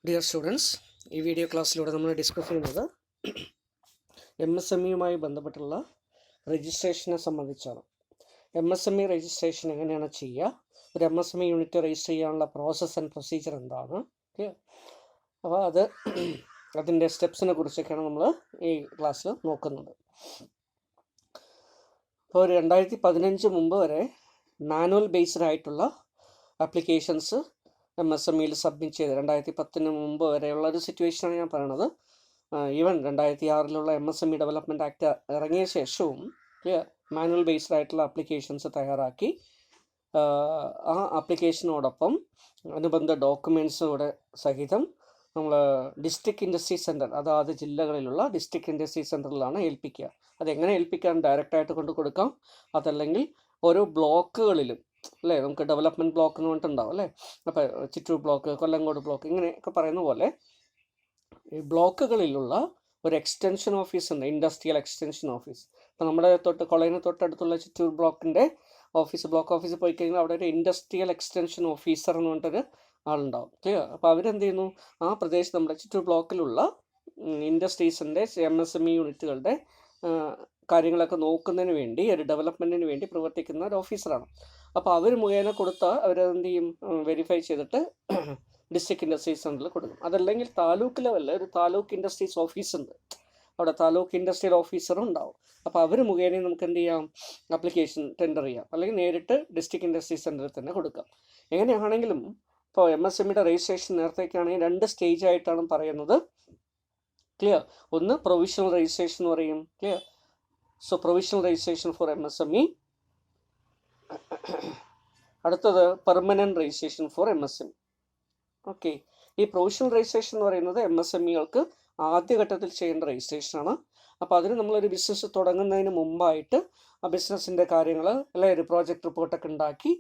Dear students, ഈ video ക്ലാസ്സിലൂടെ നമ്മൾ discuss ചെയ്യുന്നത് MSME ബന്ധപ്പെട്ടുള്ള രജിസ്ട്രേഷനെ സംബന്ധിച്ചാണ്. MSME രജിസ്ട്രേഷൻ എങ്ങനെയാണ് ചെയ്യുക, ഒരു MSME യൂണിറ്റ് രജിസ്റ്റർ ചെയ്യാനുള്ള പ്രോസസ്സ് ആൻഡ് പ്രൊസീജിയർ എന്താണ്, അപ്പോൾ അതിൻ്റെ സ്റ്റെപ്സിനെ കുറിച്ചൊക്കെയാണ് നമ്മൾ ഈ ക്ലാസ്സിൽ നോക്കുന്നത്. അപ്പോൾ 2015 മുമ്പ് വരെ മാനുവൽ ബേസ്ഡ് ആയിട്ടുള്ള ആപ്ലിക്കേഷൻസ് MSMEയിൽ സബ്മിറ്റ് ചെയ്ത് 2010 മുമ്പ് വരെയുള്ള ഒരു സിറ്റുവേഷനാണ് ഞാൻ പറയണത്. ഈവൻ 2006 MSME ഡെവലപ്മെൻറ്റ് ആക്ട് ഇറങ്ങിയ ശേഷവും മാനുവൽ ബേസ്ഡ് ആയിട്ടുള്ള ആപ്ലിക്കേഷൻസ് തയ്യാറാക്കി ആ ആപ്ലിക്കേഷനോടൊപ്പം അനുബന്ധ ഡോക്യുമെൻറ്റ്സോടെ സഹിതം നമ്മൾ ഡിസ്ട്രിക്ട് ഇൻഡസ്ട്രി സെൻറ്റർ, അതാത് ജില്ലകളിലുള്ള ഡിസ്ട്രിക്ട് ഇൻഡസ്ട്രി സെൻറ്ററിലാണ് ഏൽപ്പിക്കുക. അതെങ്ങനെ ഏൽപ്പിക്കാൻ ഡയറക്റ്റായിട്ട് കൊണ്ട് കൊടുക്കാം, അതല്ലെങ്കിൽ ഓരോ ബ്ലോക്കുകളിലും അല്ലേ, നമുക്ക് ഡെവലപ്മെൻറ്റ് ബ്ലോക്ക് എന്ന് പറഞ്ഞിട്ടുണ്ടാവും അല്ലേ. അപ്പോൾ ചിറ്റൂർ ബ്ലോക്ക്, കൊല്ലങ്കോട് ബ്ലോക്ക്, ഇങ്ങനെയൊക്കെ പറയുന്ന പോലെ ഈ ബ്ലോക്കുകളിലുള്ള ഒരു എക്സ്റ്റൻഷൻ ഓഫീസ് ഉണ്ട്, ഇൻഡസ്ട്രിയൽ എക്സ്റ്റൻഷൻ ഓഫീസ്. ഇപ്പോൾ നമ്മുടെ കോളേജിന് തൊട്ടടുത്തുള്ള ചിറ്റൂർ ബ്ലോക്കിൻ്റെ ഓഫീസ്, ബ്ലോക്ക് ഓഫീസിൽ പോയി കഴിഞ്ഞാൽ അവിടെ ഒരു ഇൻഡസ്ട്രിയൽ എക്സ്റ്റൻഷൻ ഓഫീസർ എന്ന് പറഞ്ഞിട്ടൊരു ആളുണ്ടാവും. ക്ലിയർ. അപ്പോൾ അവരെന്ത് ചെയ്യുന്നു, ആ പ്രദേശത്ത് നമ്മുടെ ചിറ്റൂർ ബ്ലോക്കിലുള്ള ഇൻഡസ്ട്രീസിൻ്റെ MSME യൂണിറ്റുകളുടെ കാര്യങ്ങളൊക്കെ നോക്കുന്നതിന് വേണ്ടി, ഒരു ഡെവലപ്മെൻറ്റിന് വേണ്ടി പ്രവർത്തിക്കുന്ന ഒരു ഓഫീസറാണ്. അപ്പോൾ അവർ മുഖേന കൊടുത്താൽ അവരെന്ത് ചെയ്യും, വെരിഫൈ ചെയ്തിട്ട് ഡിസ്ട്രിക്ട് ഇൻഡസ്ട്രി സെൻറ്ററിൽ കൊടുക്കും. അതല്ലെങ്കിൽ താലൂക്ക് ലെവലിൽ ഒരു താലൂക്ക് ഇൻഡസ്ട്രീസ് ഓഫീസ് ഉണ്ട്, അവിടെ താലൂക്ക് ഇൻഡസ്ട്രിയൽ ഓഫീസറും ഉണ്ടാവും. അപ്പോൾ അവർ മുഖേന നമുക്ക് എന്ത് ചെയ്യാം, ആപ്ലിക്കേഷൻ ടെൻഡർ ചെയ്യാം, അല്ലെങ്കിൽ നേരിട്ട് ഡിസ്ട്രിക്ട് ഇൻഡസ്ട്രി സെൻറ്ററിൽ തന്നെ കൊടുക്കാം. എങ്ങനെയാണെങ്കിലും ഇപ്പോൾ MSMEയുടെ രജിസ്ട്രേഷൻ നേരത്തേക്കാണെങ്കിൽ 2 സ്റ്റേജ് ആയിട്ടാണ് പറയുന്നത്. ക്ലിയർ. ഒന്ന് പ്രൊവിഷണൽ രജിസ്ട്രേഷൻ എന്ന് പറയും. Clear. So provisional registration four MSME. അടുത്തത് permanent registration four MSME. Okay. ഈ പ്രൊവിഷണൽ രജിസ്ട്രേഷൻ എന്ന് പറയുന്നത് MSMEകൾക്ക് ആദ്യഘട്ടത്തിൽ ചെയ്യേണ്ട രജിസ്ട്രേഷനാണ്. അപ്പോൾ അതിന് നമ്മളൊരു ബിസിനസ് തുടങ്ങുന്നതിന് മുമ്പായിട്ട് ആ ബിസിനസ്സിൻ്റെ കാര്യങ്ങൾ, അല്ലെ, ഒരു പ്രോജക്റ്റ് റിപ്പോർട്ടൊക്കെ ഉണ്ടാക്കി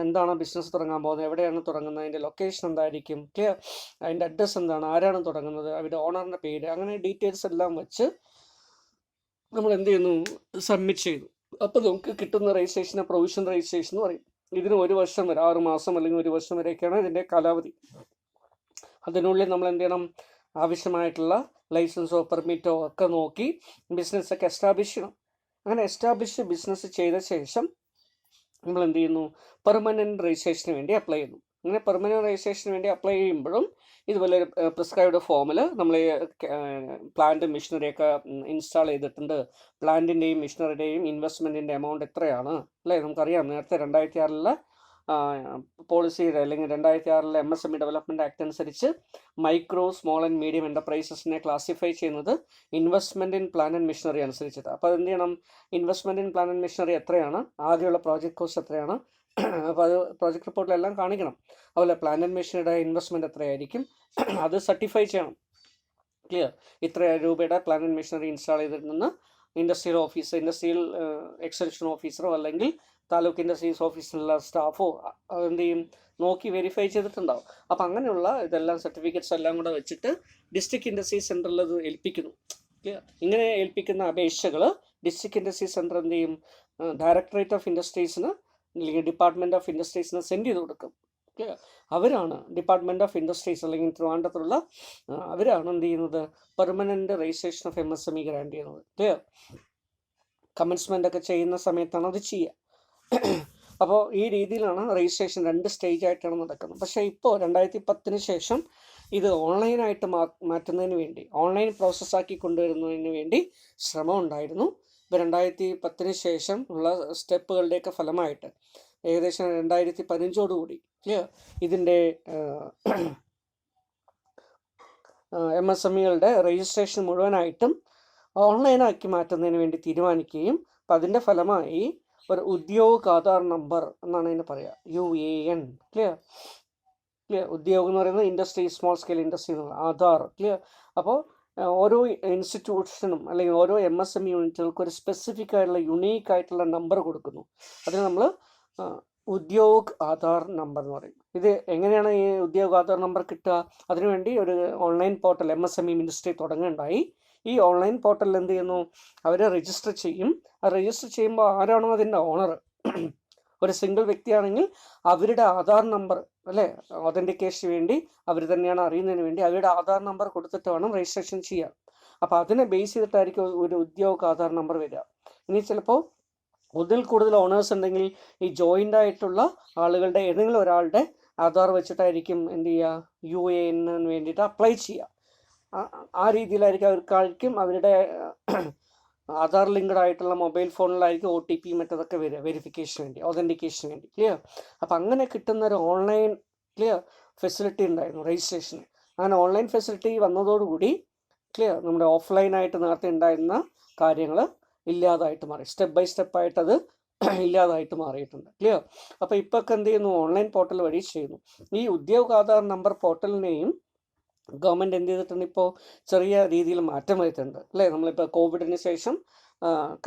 എന്താണ് ബിസിനസ് തുടങ്ങാൻ പോകുന്നത്, എവിടെയാണ് തുടങ്ങുന്നത്, അതിൻ്റെ ലൊക്കേഷൻ എന്തായിരിക്കും, ക്ലിയർ, അതിൻ്റെ അഡ്രസ്സ് എന്താണ്, ആരാണ് തുടങ്ങുന്നത്, അവരുടെ ഓണറിൻ്റെ പേര്, അങ്ങനെ ഡീറ്റെയിൽസ് എല്ലാം വെച്ച് നമ്മൾ എന്ത് ചെയ്യുന്നു, സബ്മിറ്റ് ചെയ്തു. അപ്പോൾ നമുക്ക് കിട്ടുന്ന രജിസ്ട്രേഷനെ പ്രൊവിഷണൽ രജിസ്ട്രേഷൻ എന്ന് പറയും. ഇതിന് 1 വർഷം വരെ, 6 മാസം അല്ലെങ്കിൽ 1 വർഷം വരെയൊക്കെയാണ് ഇതിൻ്റെ കാലാവധി. അതിനുള്ളിൽ നമ്മൾ എന്ത് ചെയ്യണം, ആവശ്യമായിട്ടുള്ള ലൈസൻസോ പെർമിറ്റോ ഒക്കെ നോക്കി ബിസിനസ്സൊക്കെ എസ്റ്റാബ്ലിഷ് ചെയ്യണം. അങ്ങനെ എസ്റ്റാബ്ലിഷ് ബിസിനസ് ചെയ്ത ശേഷം നമ്മൾ എന്ത് ചെയ്യുന്നു, പെർമനൻറ്റ് രജിസ്ട്രേഷന് വേണ്ടി അപ്ലൈ ചെയ്യുന്നു. അങ്ങനെ പെർമനൻറ്റ് രജിസ്ട്രേഷന് വേണ്ടി അപ്ലൈ ചെയ്യുമ്പോഴും ഇതുപോലെ ഒരു പ്രിസ്ക്രൈബ്ഡ് ഫോമിൽ നമ്മൾ പ്ലാന്റ് മെഷീനറിയൊക്കെ ഇൻസ്റ്റാൾ ചെയ്തിട്ടുണ്ട്, പ്ലാന്റിൻ്റെയും മെഷീനറിയുടെയും ഇൻവെസ്റ്റ്മെൻറ്റിൻ്റെ എമൗണ്ട് എത്രയാണ്, അല്ലേ, നമുക്കറിയാം. നേരത്തെ 2006 പോളിസിയുടെ അല്ലെങ്കിൽ 2006 MSME ഡെവലപ്മെൻറ്റ് ആക്ട് അനുസരിച്ച് മൈക്രോ, സ്മോൾ ആൻഡ് മീഡിയം എൻ്റർപ്രൈസസിനെ ക്ലാസിഫൈ ചെയ്യുന്നത് investment in plan and machinery അനുസരിച്ചിട്ട്. അപ്പോൾ അതെന്ത് ചെയ്യണം, investment in plan and machinery എത്രയാണ്, ആകെയുള്ള പ്രോജക്റ്റ് കോസ്റ്റ് എത്രയാണ്, അപ്പോൾ അത് പ്രോജക്റ്റ് റിപ്പോർട്ടിലെല്ലാം കാണിക്കണം. അതുപോലെ പ്ലാൻ ആൻഡ് മെഷീനറിയുടെ ഇൻവെസ്റ്റ്മെൻറ്റ് എത്രയായിരിക്കും, അത് സർട്ടിഫൈ ചെയ്യണം. ക്ലിയർ. ഇത്ര രൂപയുടെ പ്ലാൻ ആൻഡ് മെഷീനറി ഇൻസ്റ്റാൾ ചെയ്തിട്ടുണ്ടെന്ന് ഇൻഡസ്ട്രിയൽ എക്സ്റ്റൻഷൻ ഓഫീസറോ അല്ലെങ്കിൽ താലൂക്ക് ഇൻഡസ്ട്രീസ് ഓഫീസിലുള്ള സ്റ്റാഫോ എന്ത് ചെയ്യും, നോക്കി വെരിഫൈ ചെയ്തിട്ടുണ്ടാവും. അപ്പം അങ്ങനെയുള്ള ഇതെല്ലാം സർട്ടിഫിക്കറ്റ്സ് എല്ലാം കൂടെ വെച്ചിട്ട് ഡിസ്ട്രിക്ട് ഇൻഡസ്ട്രി സെൻറ്ററിൽ അത് ഏൽപ്പിക്കുന്നു. ഇങ്ങനെ ഏൽപ്പിക്കുന്ന അപേക്ഷകൾ ഡിസ്ട്രിക്ട് ഇൻഡസ്ട്രി സെൻറ്റർ എന്ത് ചെയ്യും, ഡയറക്ടറേറ്റ് ഓഫ് ഇൻഡസ്ട്രീസിന് അല്ലെങ്കിൽ ഡിപ്പാർട്ട്മെൻറ്റ് ഓഫ് ഇൻഡസ്ട്രീസിന് സെൻഡ് ചെയ്ത് കൊടുക്കും. അവരാണ് ഡിപ്പാർട്ട്മെൻറ്റ് ഓഫ് ഇൻഡസ്ട്രീസ് അല്ലെങ്കിൽ ട്രിവാൻഡ്രത്തുള്ള അവരാണ് എന്ത് ചെയ്യുന്നത്, permanent registration of MSME grand ചെയ്യുന്നത്. ക്ലിയർ. കമൻസ്മെൻ്റ് ഒക്കെ ചെയ്യുന്ന സമയത്താണ് അത് ചെയ്യുക. അപ്പോൾ ഈ രീതിയിലാണ് രജിസ്ട്രേഷൻ 2 സ്റ്റേജ് ആയിട്ടാണ് നടക്കുന്നത്. പക്ഷേ ഇപ്പോൾ 2010 ശേഷം ഇത് ഓൺലൈനായിട്ട് മാറ്റുന്നതിന് വേണ്ടി, ഓൺലൈൻ പ്രോസസ്സാക്കി കൊണ്ടുവരുന്നതിന് വേണ്ടി ശ്രമം ഉണ്ടായിരുന്നു. ഇപ്പോൾ 2010 ശേഷം ഉള്ള സ്റ്റെപ്പുകളുടെയൊക്കെ ഫലമായിട്ട് ഏകദേശം 2015 ഇതിൻ്റെ MSMEകളുടെ രജിസ്ട്രേഷൻ മുഴുവനായിട്ടും ഓൺലൈനാക്കി മാറ്റുന്നതിന് വേണ്ടി തീരുമാനിക്കുകയും അപ്പം അതിൻ്റെ ഫലമായി ഒരു ഉദ്യോഗ് ആധാർ നമ്പർ എന്നാണ് ഇതിന് പറയുക, UAN. ക്ലിയർ. ഉദ്യോഗം എന്ന് പറയുന്നത് ഇൻഡസ്ട്രി, സ്മോൾ സ്കെയിൽ ഇൻഡസ്ട്രി എന്നുള്ള ആധാർ. ക്ലിയർ. അപ്പോൾ ഓരോ ഇൻസ്റ്റിറ്റ്യൂഷനും അല്ലെങ്കിൽ ഓരോ MSME യൂണിറ്റുകൾക്ക് ഒരു സ്പെസിഫിക് ആയിട്ടുള്ള യുണീക്ക് ആയിട്ടുള്ള നമ്പർ കൊടുക്കുന്നു. അതിന് നമ്മൾ ഉദ്യോഗ് ആധാർ നമ്പർ എന്ന് പറയും. ഇത് എങ്ങനെയാണ് ഈ ഉദ്യോഗ് ആധാർ നമ്പർ കിട്ടുക, അതിനുവേണ്ടി ഒരു ഓൺലൈൻ പോർട്ടൽ MSME മിനിസ്ട്രി തുടങ്ങുകയുണ്ടായി. ഈ ഓൺലൈൻ പോർട്ടലിൽ എന്ത് ചെയ്യുന്നു, അവർ രജിസ്റ്റർ ചെയ്യും. ആ രജിസ്റ്റർ ചെയ്യുമ്പോൾ ആരാണോ അതിൻ്റെ ഓണർ, ഒരു സിംഗിൾ വ്യക്തിയാണെങ്കിൽ അവരുടെ ആധാർ നമ്പർ അല്ലേ, ഒതൻറ്റിക്കേഷന് വേണ്ടി അവർ തന്നെയാണ് അറിയുന്നതിന് വേണ്ടി അവരുടെ ആധാർ നമ്പർ കൊടുത്തിട്ട് വേണം രജിസ്ട്രേഷൻ ചെയ്യാൻ. അപ്പോൾ അതിനെ ബേസ് ചെയ്തിട്ടായിരിക്കും ഒരു ഉദ്യോഗ ആധാർ നമ്പർ വരിക. ഇനി ചിലപ്പോൾ ഒന്നിൽ കൂടുതൽ ഓണേഴ്സ് ഉണ്ടെങ്കിൽ ഈ ജോയിൻ്റ് ആയിട്ടുള്ള ആളുകളുടെ ഏതെങ്കിലും ഒരാളുടെ ആധാർ വെച്ചിട്ടായിരിക്കും എന്ത് ചെയ്യുക, UAN വേണ്ടിയിട്ട് അപ്ലൈ ചെയ്യുക. ആ രീതിയിലായിരിക്കും അവർക്കായിരിക്കും അവരുടെ ആധാർ ലിങ്ക്ഡ് ആയിട്ടുള്ള മൊബൈൽ ഫോണിലായിരിക്കും OTP മറ്റതൊക്കെ വരിക, വെരിഫിക്കേഷന് വേണ്ടി, ഒതൻറ്റിക്കേഷന് വേണ്ടി. ക്ലിയർ? അപ്പം അങ്ങനെ കിട്ടുന്ന ഒരു ഓൺലൈൻ ക്ലിയർ ഫെസിലിറ്റി ഉണ്ടായിരുന്നു രജിസ്ട്രേഷന്. അങ്ങനെ ഓൺലൈൻ ഫെസിലിറ്റി വന്നതോടുകൂടി ക്ലിയർ നമ്മുടെ ഓഫ്ലൈനായിട്ട് നേരത്തെ ഉണ്ടായിരുന്ന കാര്യങ്ങൾ ഇല്ലാതായിട്ട് മാറി. സ്റ്റെപ്പ് ബൈ സ്റ്റെപ്പായിട്ട് അത് ഇല്ലാതായിട്ട് മാറിയിട്ടുണ്ട്. ക്ലിയർ? അപ്പോൾ ഇപ്പോൾ ഒക്കെ എന്ത് ചെയ്യുന്നു, ഓൺലൈൻ പോർട്ടൽ വഴി ചെയ്യുന്നു. ഈ ഉദ്യോഗ ആധാർ നമ്പർ പോർട്ടലിനെയും ഗവൺമെൻറ് എന്ത് ചെയ്തിട്ടുണ്ട്, ഇപ്പോൾ ചെറിയ രീതിയിൽ മാറ്റം വരുത്തുന്നുണ്ട് അല്ലേ. നമ്മളിപ്പോൾ കോവിഡിന് ശേഷം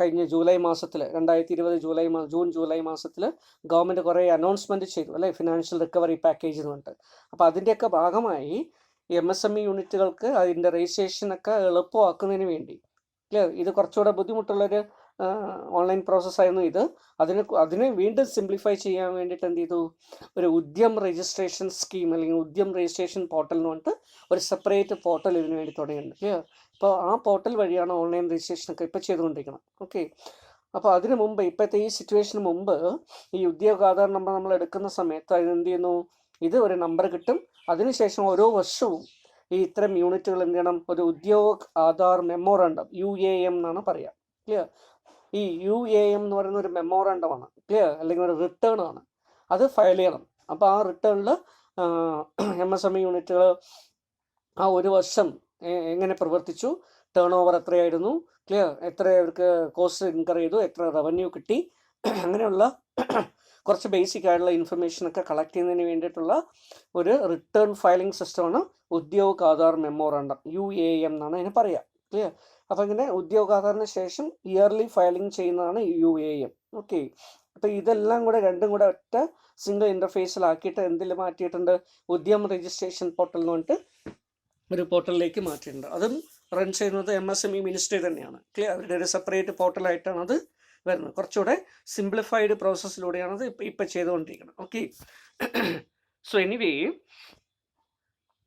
കഴിഞ്ഞ ജൂലൈ മാസത്തിൽ 2020 ജൂൺ ജൂലൈ മാസത്തിൽ ഗവൺമെൻറ് കുറേ അനൗൺസ്മെൻറ്റ് ചെയ്തു അല്ലേ, ഫിനാൻഷ്യൽ റിക്കവറി പാക്കേജ് എന്ന് പറഞ്ഞിട്ട്. അപ്പോൾ അതിൻ്റെയൊക്കെ ഭാഗമായി MSME യൂണിറ്റുകൾക്ക് അതിൻ്റെ രജിസ്ട്രേഷനൊക്കെ എളുപ്പമാക്കുന്നതിന് വേണ്ടി ക്ലിയർ, ഇത് കുറച്ചുകൂടെ ബുദ്ധിമുട്ടുള്ളൊരു ഓൺലൈൻ പ്രോസസ്സായിരുന്നു ഇത്. അതിനെ വീണ്ടും സിംപ്ലിഫൈ ചെയ്യാൻ വേണ്ടിയിട്ട് എന്ത് ചെയ്തു, ഒരു ഉദ്യം രജിസ്ട്രേഷൻ സ്കീം അല്ലെങ്കിൽ ഉദ്യം രജിസ്ട്രേഷൻ പോർട്ടൽ എന്ന് പറഞ്ഞിട്ട് ഒരു സെപ്പറേറ്റ് പോർട്ടൽ ഇതിനു വേണ്ടി തുടങ്ങിയിട്ടുണ്ട്. ക്ലിയർ? അപ്പോൾ ആ പോർട്ടൽ വഴിയാണ് ഓൺലൈൻ രജിസ്ട്രേഷനൊക്കെ ഇപ്പോൾ ചെയ്തുകൊണ്ടിരിക്കുന്നത്. ഓക്കെ. അപ്പോൾ അതിന് മുമ്പ്, ഇപ്പോഴത്തെ ഈ സിറ്റുവേഷന് മുമ്പ് ഈ ഉദ്യോഗ ആധാർ നമ്പർ നമ്മൾ എടുക്കുന്ന സമയത്ത് അതിനെന്ത് ചെയ്യുന്നു, ഇത് ഒരു നമ്പർ കിട്ടും. അതിനുശേഷം ഓരോ വർഷവും ഈ ഇത്തരം യൂണിറ്റുകൾ എന്ത് ചെയ്യണം, ഒരു ഉദ്യോഗ ആധാർ മെമ്മോറാണ്ടം UAM എന്നാണ് പറയുക. ക്ലിയർ? ഈ UAM എന്ന് പറയുന്ന ഒരു മെമ്മോറാണ്ടമാണ്. ക്ലിയർ? അല്ലെങ്കിൽ ഒരു റിട്ടേൺ ആണ്. അത് ഫയൽ ചെയ്യണം. അപ്പോൾ ആ റിട്ടേണിൽ MSME യൂണിറ്റുകൾ ആ ഒരു വർഷം എങ്ങനെ പ്രവർത്തിച്ചു, ടേൺ ഓവർ എത്രയായിരുന്നു, ക്ലിയർ, എത്ര അവർക്ക് കോസ്റ്റ് ഇൻകർ ചെയ്തു, എത്ര റവന്യൂ കിട്ടി, അങ്ങനെയുള്ള കുറച്ച് ബേസിക് ആയിട്ടുള്ള ഇൻഫർമേഷനൊക്കെ കളക്ട് ചെയ്യുന്നതിന് വേണ്ടിയിട്ടുള്ള ഒരു റിട്ടേൺ ഫയലിംഗ് സിസ്റ്റമാണ് ഉദ്യോഗ ആധാർ മെമ്മോറാണ്ടം, UAM എന്നാണ് അതിന് പറയുക. ക്ലിയർ? അപ്പോൾ ഇങ്ങനെ ഉദ്യോഗ ആധാറിന് ശേഷം ഇയർലി ഫയലിംഗ് ചെയ്യുന്നതാണ് UAM. ഓക്കെ. അപ്പോൾ ഇതെല്ലാം കൂടെ രണ്ടും കൂടെ ഒറ്റ സിംഗിൾ ഇൻ്റർഫേസിലാക്കിയിട്ട് എന്തിൽ മാറ്റിയിട്ടുണ്ട്, ഉദ്യം രജിസ്ട്രേഷൻ പോർട്ടൽ എന്ന് പറഞ്ഞിട്ട് ഒരു പോർട്ടലിലേക്ക് മാറ്റിയിട്ടുണ്ട്. അതും റൺ ചെയ്യുന്നത് MSME മിനിസ്ട്രി തന്നെയാണ്. ക്ലിയർ? അവരുടെ ഒരു സെപ്പറേറ്റ് പോർട്ടലായിട്ടാണ് അത് വരുന്നത്. കുറച്ചുകൂടെ സിംപ്ലിഫൈഡ് പ്രോസസ്സിലൂടെയാണ് അത് ഇപ്പം ചെയ്തുകൊണ്ടിരിക്കുന്നത്. ഓക്കെ. സോ എനിവേ,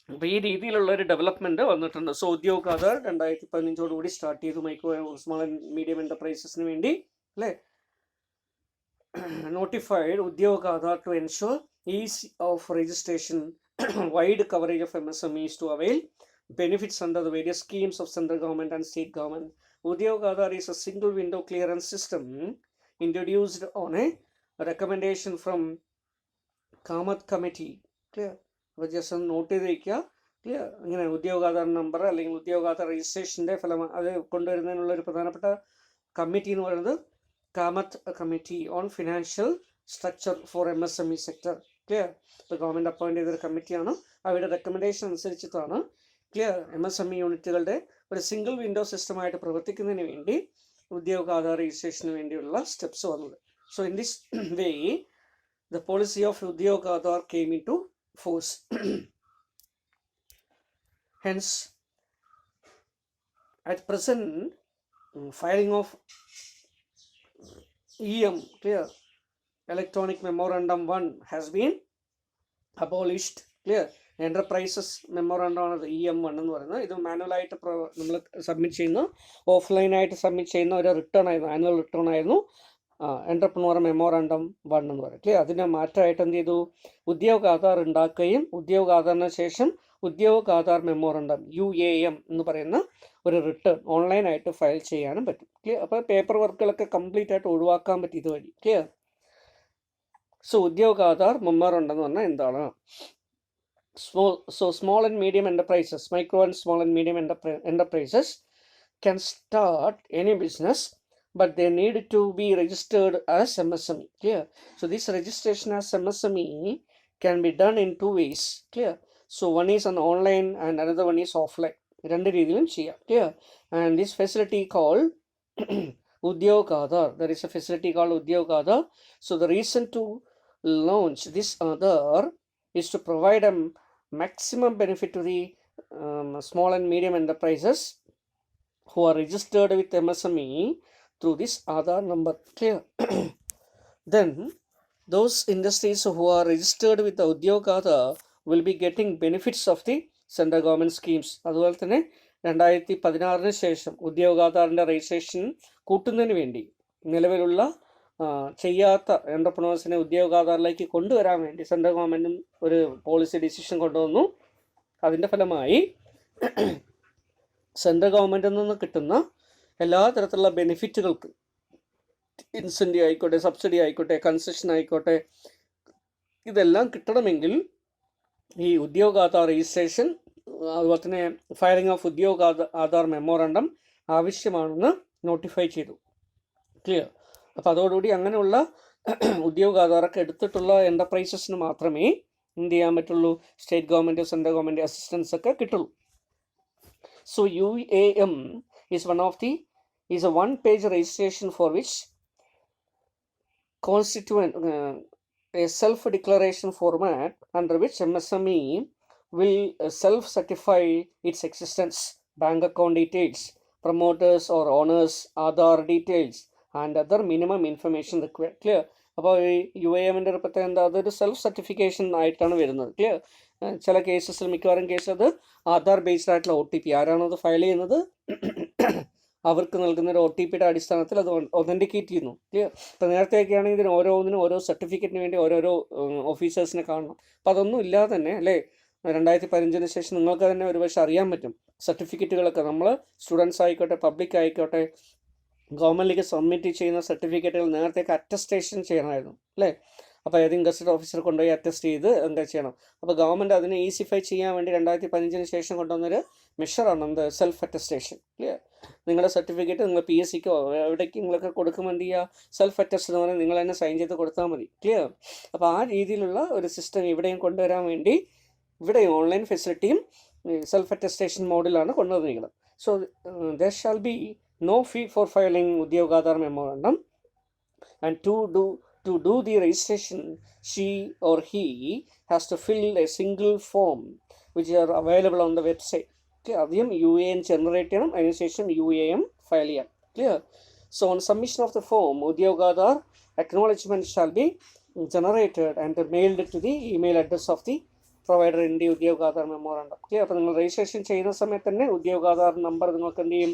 അപ്പോൾ ഈ രീതിയിലുള്ള ഒരു ഡെവലപ്മെൻറ്റ് വന്നിട്ടുണ്ട്. സോ ഉദ്യോഗ ആധാർ 2015 സ്റ്റാർട്ട് ചെയ്തു മൈക്രോ സ്മോൾ ആൻഡ് മീഡിയം എൻ്റർപ്രൈസസിന് വേണ്ടി അല്ലേ. Notified Udyog Aadhaar to ensure ease of registration, wide coverage of MSMEs to avail benefits under the various schemes of central government and state government. Udyog Aadhaar is a single window clearance system introduced on a recommendation from Kamath Committee. Clear? അപ്പോൾ just ഒന്ന് not ചെയ്ത് വയ്ക്കുക. Clear? ഇങ്ങനെ ഉദ്യോഗ Aadhaar number അല്ലെങ്കിൽ ഉദ്യോഗ ആധാർ രജിസ്ട്രേഷൻ്റെ ഫലം അത് കൊണ്ടുവരുന്നതിനുള്ള ഒരു പ്രധാനപ്പെട്ട കമ്മിറ്റി എന്ന് പറയുന്നത് Kamath committee on financial structure for MSME sector. Clear? ഇപ്പോൾ ഗവൺമെൻറ് അപ്പോയിൻ്റ് ചെയ്തൊരു കമ്മിറ്റിയാണ്. അവരുടെ റെക്കമെൻഡേഷൻ അനുസരിച്ചിട്ടാണ് ക്ലിയർ MSME യൂണിറ്റുകളുടെ ഒരു സിംഗിൾ വിൻഡോ സിസ്റ്റമായിട്ട് പ്രവർത്തിക്കുന്നതിന് വേണ്ടി ഉദ്യോഗ ആധാർ രജിസ്ട്രേഷന് വേണ്ടിയുള്ള സ്റ്റെപ്സ് വന്നത്. So in this way the policy of Udyog Aadhaar came into force. Hence, at present, filing of EM, clear, Electronic Memorandum 1 has been abolished. Clear? Enterprises Memorandum ആണ് EM1 എന്ന് പറയുന്നത്. ഇത് മാനുവലായിട്ട് നമ്മൾ സബ്മിറ്റ് ചെയ്യുന്ന, ഓഫ്ലൈനായിട്ട് സബ്മിറ്റ് ചെയ്യുന്ന ഒരു റിട്ടേൺ ആയിരുന്നു, ആനുവൽ റിട്ടേൺ ആയിരുന്നു എൻ്റർപ്രനോർ മെമ്മോറാണ്ടം 1 എന്ന് പറയും. ക്ലിയർ? അതിൻ്റെ മാറ്റമായിട്ട് എന്ത് ചെയ്തു, ഉദ്യോഗ ആധാർ ഉണ്ടാക്കുകയും ഉദ്യോഗ ആധാറിന് ശേഷം ഉദ്യോഗ ആധാർ മെമ്മോറാണ്ടം UAM എന്ന് പറയുന്ന ഒരു റിട്ടേൺ ഓൺലൈനായിട്ട് ഫയൽ ചെയ്യാനും പറ്റും. ക്ലിയർ? അപ്പോൾ പേപ്പർ വർക്കുകളൊക്കെ കംപ്ലീറ്റ് ആയിട്ട് ഒഴിവാക്കാൻ പറ്റും ഇതുവഴി. Clear? So Udyog Aadhaar memorandum എന്ന് പറഞ്ഞാൽ എന്താണ്? Small and medium enterprises, micro and small and medium enterprises can start any business, but they need to be registered as MSME. Clear? So this registration as MSME can be done in two ways. Clear? So one is on online and another one is offline. രണ്ട് രീതിയിലും ചെയ്യാം. Clear? And this facility called Udyog Aadhaar. There is a facility called Udyog Aadhaar. So the reason to launch this Aadhaar is to provide a maximum benefit to the small and medium enterprises who are registered with MSME through this Aadhaar number. Clear? Then those industries who are registered with the Udyog Aadhar will be getting benefits of the central government schemes. അതുപോലെ തന്നെ 2016 ശേഷം ഉദ്യോഗ ആധാറിൻ്റെ registration കൂട്ടുന്നതിന് വേണ്ടി നിലവിലുള്ള ചെയ്യാത്ത എൻ്റർപ്രണേഴ്സിനെ ഉദ്യോഗാധാറിലേക്ക് കൊണ്ടുവരാൻ വേണ്ടി സെൻട്രൽ ഗവൺമെൻറ്റും ഒരു പോളിസി ഡിസിഷൻ കൊണ്ടുവന്നു. അതിൻ്റെ ഫലമായി സെൻട്രൽ ഗവൺമെൻറ്റിൽ നിന്ന് കിട്ടുന്ന എല്ലാ തരത്തിലുള്ള ബെനിഫിറ്റുകൾക്ക്, ഇൻസെൻറ്റീവ് ആയിക്കോട്ടെ, സബ്സിഡി ആയിക്കോട്ടെ, കൺസെഷൻ ആയിക്കോട്ടെ, ഇതെല്ലാം കിട്ടണമെങ്കിൽ ഈ ഉദ്യോഗ ആധാർ രജിസ്ട്രേഷൻ അതുപോലെ തന്നെ filing of Udyog Aadhaar memorandum ആവശ്യമാണെന്ന് നോട്ടിഫൈ ചെയ്തു. ക്ലിയർ? അപ്പോൾ അതോടുകൂടി അങ്ങനെയുള്ള ഉദ്യോഗ ആധാറൊക്കെ എടുത്തിട്ടുള്ള എൻ്റർപ്രൈസസിന് മാത്രമേ എന്ത് ചെയ്യാൻ പറ്റുള്ളൂ, state government central government assistance ഒക്കെ കിട്ടുള്ളൂ. So UAM is a one-page registration for which constituent a self-declaration format under which MSME will self-certify its existence, bank account details, promoters or owners, Aadhaar details and other minimum information required. Clear? അപ്പോൾ ഈ UAM-ൻ്റെ പ്രത്യേകത എന്താ? അതൊരു self certification ആയിട്ടാണ് വരുന്നത്. Clear? ചില കേസസിൽ, മിക്കവാറും case അത് ആധാർ ബേസ്ഡ് ആയിട്ടുള്ള OTP, ആരാണത് ഫയൽ ചെയ്യുന്നത് അവർക്ക് നൽകുന്ന ഒരു OTPയുടെ അടിസ്ഥാനത്തിൽ അത് ഒതൻറ്റിക്കേറ്റ് ചെയ്യുന്നു. ക്ലിയർ? ഇപ്പോൾ നേരത്തെയൊക്കെ ആണെങ്കിൽ ഇതിന് ഓരോന്നിനും ഓരോ സർട്ടിഫിക്കറ്റിന് വേണ്ടി ഓരോരോ ഓഫീസേഴ്സിനെ കാണണം. അപ്പോൾ അതൊന്നും ഇല്ലാതെ തന്നെ അല്ലേ 2015 ശേഷം നിങ്ങൾക്ക് തന്നെ ഒരുപക്ഷെ അറിയാൻ പറ്റും സർട്ടിഫിക്കറ്റുകളൊക്കെ. നമ്മൾ സ്റ്റുഡൻസ് ആയിക്കോട്ടെ, പബ്ലിക് ആയിക്കോട്ടെ, ഗവൺമെൻറ്റിലേക്ക് സബ്മിറ്റ് ചെയ്യുന്ന സർട്ടിഫിക്കറ്റുകൾ നേരത്തേക്ക് അറ്റസ്റ്റേഷൻ ചെയ്യണമായിരുന്നു അല്ലേ? അപ്പോൾ ഏതെങ്കിലും ഗസറ്റ് ഓഫീസർ കൊണ്ടുപോയി അറ്റസ്റ്റ് ചെയ്ത് എന്താ ചെയ്യണം. അപ്പോൾ ഗവൺമെൻറ് അതിനെ ഈസിഫൈ ചെയ്യാൻ വേണ്ടി 2015 ശേഷം കൊണ്ടുവന്നൊരു മെഷറാണ് എന്ത്, സെൽഫ് അറ്റസ്റ്റേഷൻ. ക്ലിയർ? നിങ്ങളുടെ സർട്ടിഫിക്കറ്റ് നിങ്ങൾ PSCക്കോ എവിടേക്ക് നിങ്ങളൊക്കെ കൊടുക്കുമ്പോൾ എന്ത് ചെയ്യുക, സെൽഫ് അറ്റസ്റ്റ് എന്ന് പറഞ്ഞാൽ നിങ്ങൾ തന്നെ സൈൻ ചെയ്ത് കൊടുത്താൽ മതി. ക്ലിയർ? അപ്പോൾ ആ രീതിയിലുള്ള ഒരു സിസ്റ്റം ഇവിടെയും കൊണ്ടുവരാൻ വേണ്ടി ഇവിടെ ഓൺലൈൻ ഫെസിലിറ്റിയും സെൽഫ് അറ്റസ്റ്റേഷൻ മോഡിലാണ് കൊണ്ടുവന്നിരിക്കുന്നത്. So there shall be no fee for filing Udyog Aadhar memorandum, and to do the registration she or he has to fill a single form which are available on the website. Okay, ആദ്യം UAN generate ചെയ്യണം, അതിനുശേഷം UAM file ചെയ്യാം. Clear? So on submission of the form Udyog Aadhar acknowledgement shall be generated and mailed to the email address of the provider in the Udyog Aadhar memorandum. Clear? അപ്പോൾ നിങ്ങൾ registration ചെയ്യുന്ന സമയത്ത് തന്നെ Udyog Aadhar number നിങ്ങൾക്ക് എന്ത് ചെയ്യും,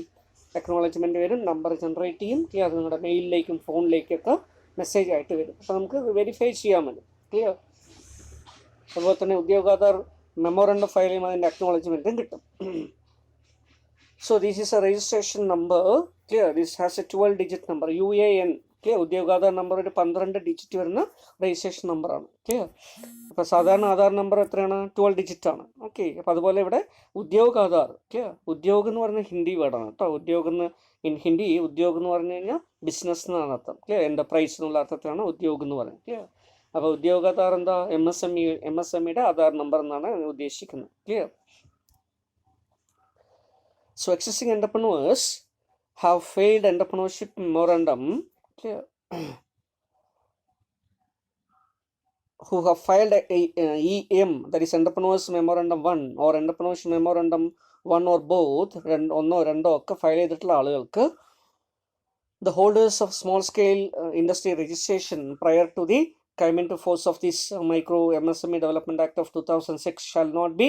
acknowledgement വരും, number generate ചെയ്യും. ക്ലിയർ? അത് നിങ്ങളുടെ മെയിലിലേക്കും ഫോണിലേക്കൊക്കെ മെസ്സേജ് ആയിട്ട് വരും. അപ്പോൾ നമുക്ക് വെരിഫൈ ചെയ്യാൻ പറ്റും. ക്ലിയർ? അതുപോലെ തന്നെ ഉദ്യോഗ ആധാർ മെമ്മോറണ്ടം ഫയൽ ചെയ്യുമ്പോൾ അതിൻ്റെ അക്നോളജ്മെൻറ്റും കിട്ടും. So this is A registration number. Clear? This has A 12-digit number, UAN. Clear? ഉദ്യോഗ ആധാർ നമ്പർ ഒരു 12 ഡിജിറ്റ് വരുന്ന രജിസ്ട്രേഷൻ നമ്പറാണ്. ക്ലിയർ? അപ്പോൾ സാധാരണ ആധാർ നമ്പർ എത്രയാണ്? 12 digit ആണ്. ഓക്കെ. അപ്പോൾ അതുപോലെ ഇവിടെ ഉദ്യോഗ ആധാർ. ക്ലിയർ? ഉദ്യോഗം എന്ന് പറഞ്ഞാൽ ഹിന്ദി വേർഡാണ് കേട്ടോ. ഉദ്യോഗം എന്ന് ഇൻ ഹിന്ദി ഉദ്യോഗം എന്ന് പറഞ്ഞു കഴിഞ്ഞാൽ ബിസിനസ് എന്നാണ് അർത്ഥം. ക്ലിയർ? എൻ്റർപ്രൈസ് എന്നുള്ള അർത്ഥത്തിലാണ് ഉദ്യോഗം എന്ന് പറയുന്നത്. ക്ലിയർ? അപ്പോൾ ഉദ്യോഗ ആധാർ എന്താ? MSMEയുടെ ആധാർ നമ്പർ എന്നാണ് ഉദ്ദേശിക്കുന്നത്. Clear? So existing entrepreneurs have failed entrepreneurship memorandum. Clear? Who have filed EM, that is Entrepreneurs Memorandum 1 or Entrepreneurship Memorandum 1 or both, ഒന്നോ രണ്ടോ ഒക്കെ ഫയൽ ചെയ്തിട്ടുള്ള ആളുകൾക്ക് the holders of small scale industry registration prior to the coming into force of this Micro MSME Development Act of 2006 shall not be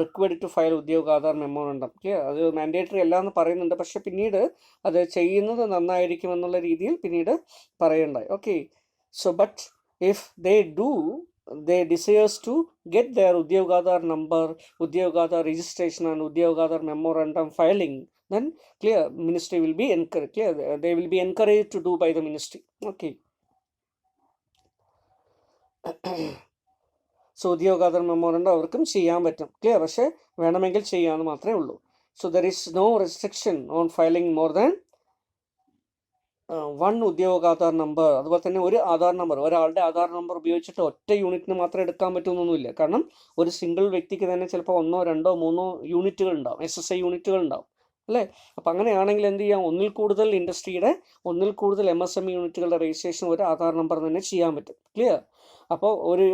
required to file Udyog Aadhar memorandum. അത് mandatory അല്ല എന്ന് പറയുന്നുണ്ട്, പക്ഷെ പിന്നീട് അത് ചെയ്യുന്നത് നന്നായിരിക്കും എന്നുള്ള രീതിയിൽ പിന്നീട് പറയണ്ടായി. Okay. So but if they desires to get their Udyog Aadhar number, Udyog Aadhar registration and Udyog Aadhar memorandum filing, then clear, ministry will be encouraged. Clear? They will be encouraged to do by the ministry. Okay. So Udyog Aadhaar memorandum അവർക്കും ചെയ്യാൻ പറ്റും. Clear? പക്ഷേ വേണമെങ്കിൽ ചെയ്യാമെന്ന് മാത്രമേ ഉള്ളൂ. So there is no restriction on filing more than 1 Udyog Aadhaar number. അതുപോലെ തന്നെ ഒരു ആധാർ നമ്പർ, ഒരാളുടെ ആധാർ നമ്പർ ഉപയോഗിച്ചിട്ട് ഒറ്റ യൂണിറ്റിന് മാത്രമേ എടുക്കാൻ പറ്റുമെന്നൊന്നുമില്ല. കാരണം ഒരു സിംഗിൾ വ്യക്തിക്ക് തന്നെ ചിലപ്പോൾ 1, 2, 3 യൂണിറ്റുകൾ ഉണ്ടാവും, SSI യൂണിറ്റുകൾ ഉണ്ടാവും അല്ലേ? അപ്പോൾ അങ്ങനെയാണെങ്കിൽ എന്ത് ചെയ്യാം, ഒന്നിൽ കൂടുതൽ ഇൻഡസ്ട്രിയുടെ ഒന്നിൽ കൂടുതൽ MSME യൂണിറ്റുകളുടെ രജിസ്ട്രേഷൻ ഒരു ആധാർ നമ്പർ തന്നെ ചെയ്യാൻ പറ്റും. ക്ലിയർ? അപ്പോൾ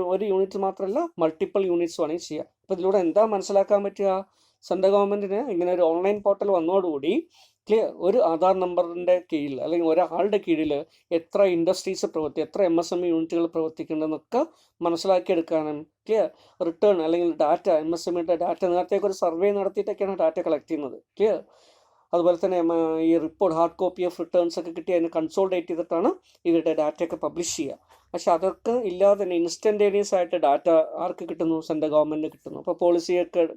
ഒരു യൂണിറ്റ് മാത്രമല്ല, മൾട്ടിപ്പിൾ യൂണിറ്റ്സ് വേണമെങ്കിൽ ചെയ്യാം. അപ്പോൾ ഇതിലൂടെ എന്താ മനസ്സിലാക്കാൻ പറ്റുക, സെൻട്രൽ ഗവൺമെൻറ്റിന് ഇങ്ങനെ ഒരു ഓൺലൈൻ പോർട്ടൽ വന്നതോടുകൂടി ക്ലിയർ? ഒരു ആധാർ നമ്പറിൻ്റെ കീഴിൽ അല്ലെങ്കിൽ ഒരാളുടെ കീഴിൽ എത്ര ഇൻഡസ്ട്രീസ് എത്ര MSME യൂണിറ്റുകൾ പ്രവർത്തിക്കുന്നുണ്ടെന്നൊക്കെ മനസ്സിലാക്കിയെടുക്കാനും, ക്ലിയർ? റിട്ടേൺ അല്ലെങ്കിൽ ഡാറ്റ, MSMEയുടെ ഡാറ്റ, നേരത്തേക്ക് ഒരു സർവേ നടത്തിയിട്ടൊക്കെയാണ് ഡാറ്റ കളക്ട് ചെയ്യുന്നത്, ക്ലിയർ? അതുപോലെ തന്നെ ഈ report, hard copy of returns ഒക്കെ കിട്ടി അതിനെ കൺസോൾട്ടേറ്റ് ചെയ്തിട്ടാണ് ഇവരുടെ ഡാറ്റയൊക്കെ പബ്ലിഷ് ചെയ്യുക. പക്ഷെ അതൊക്കെ ഇല്ലാതെ തന്നെ ഇൻസ്റ്റൻറ്റേനിയസ് ആയിട്ട് ഡാറ്റ ആർക്ക് കിട്ടുന്നു? സെൻട്രൽ ഗവൺമെൻറ്റിന് കിട്ടുന്നു. അപ്പോൾ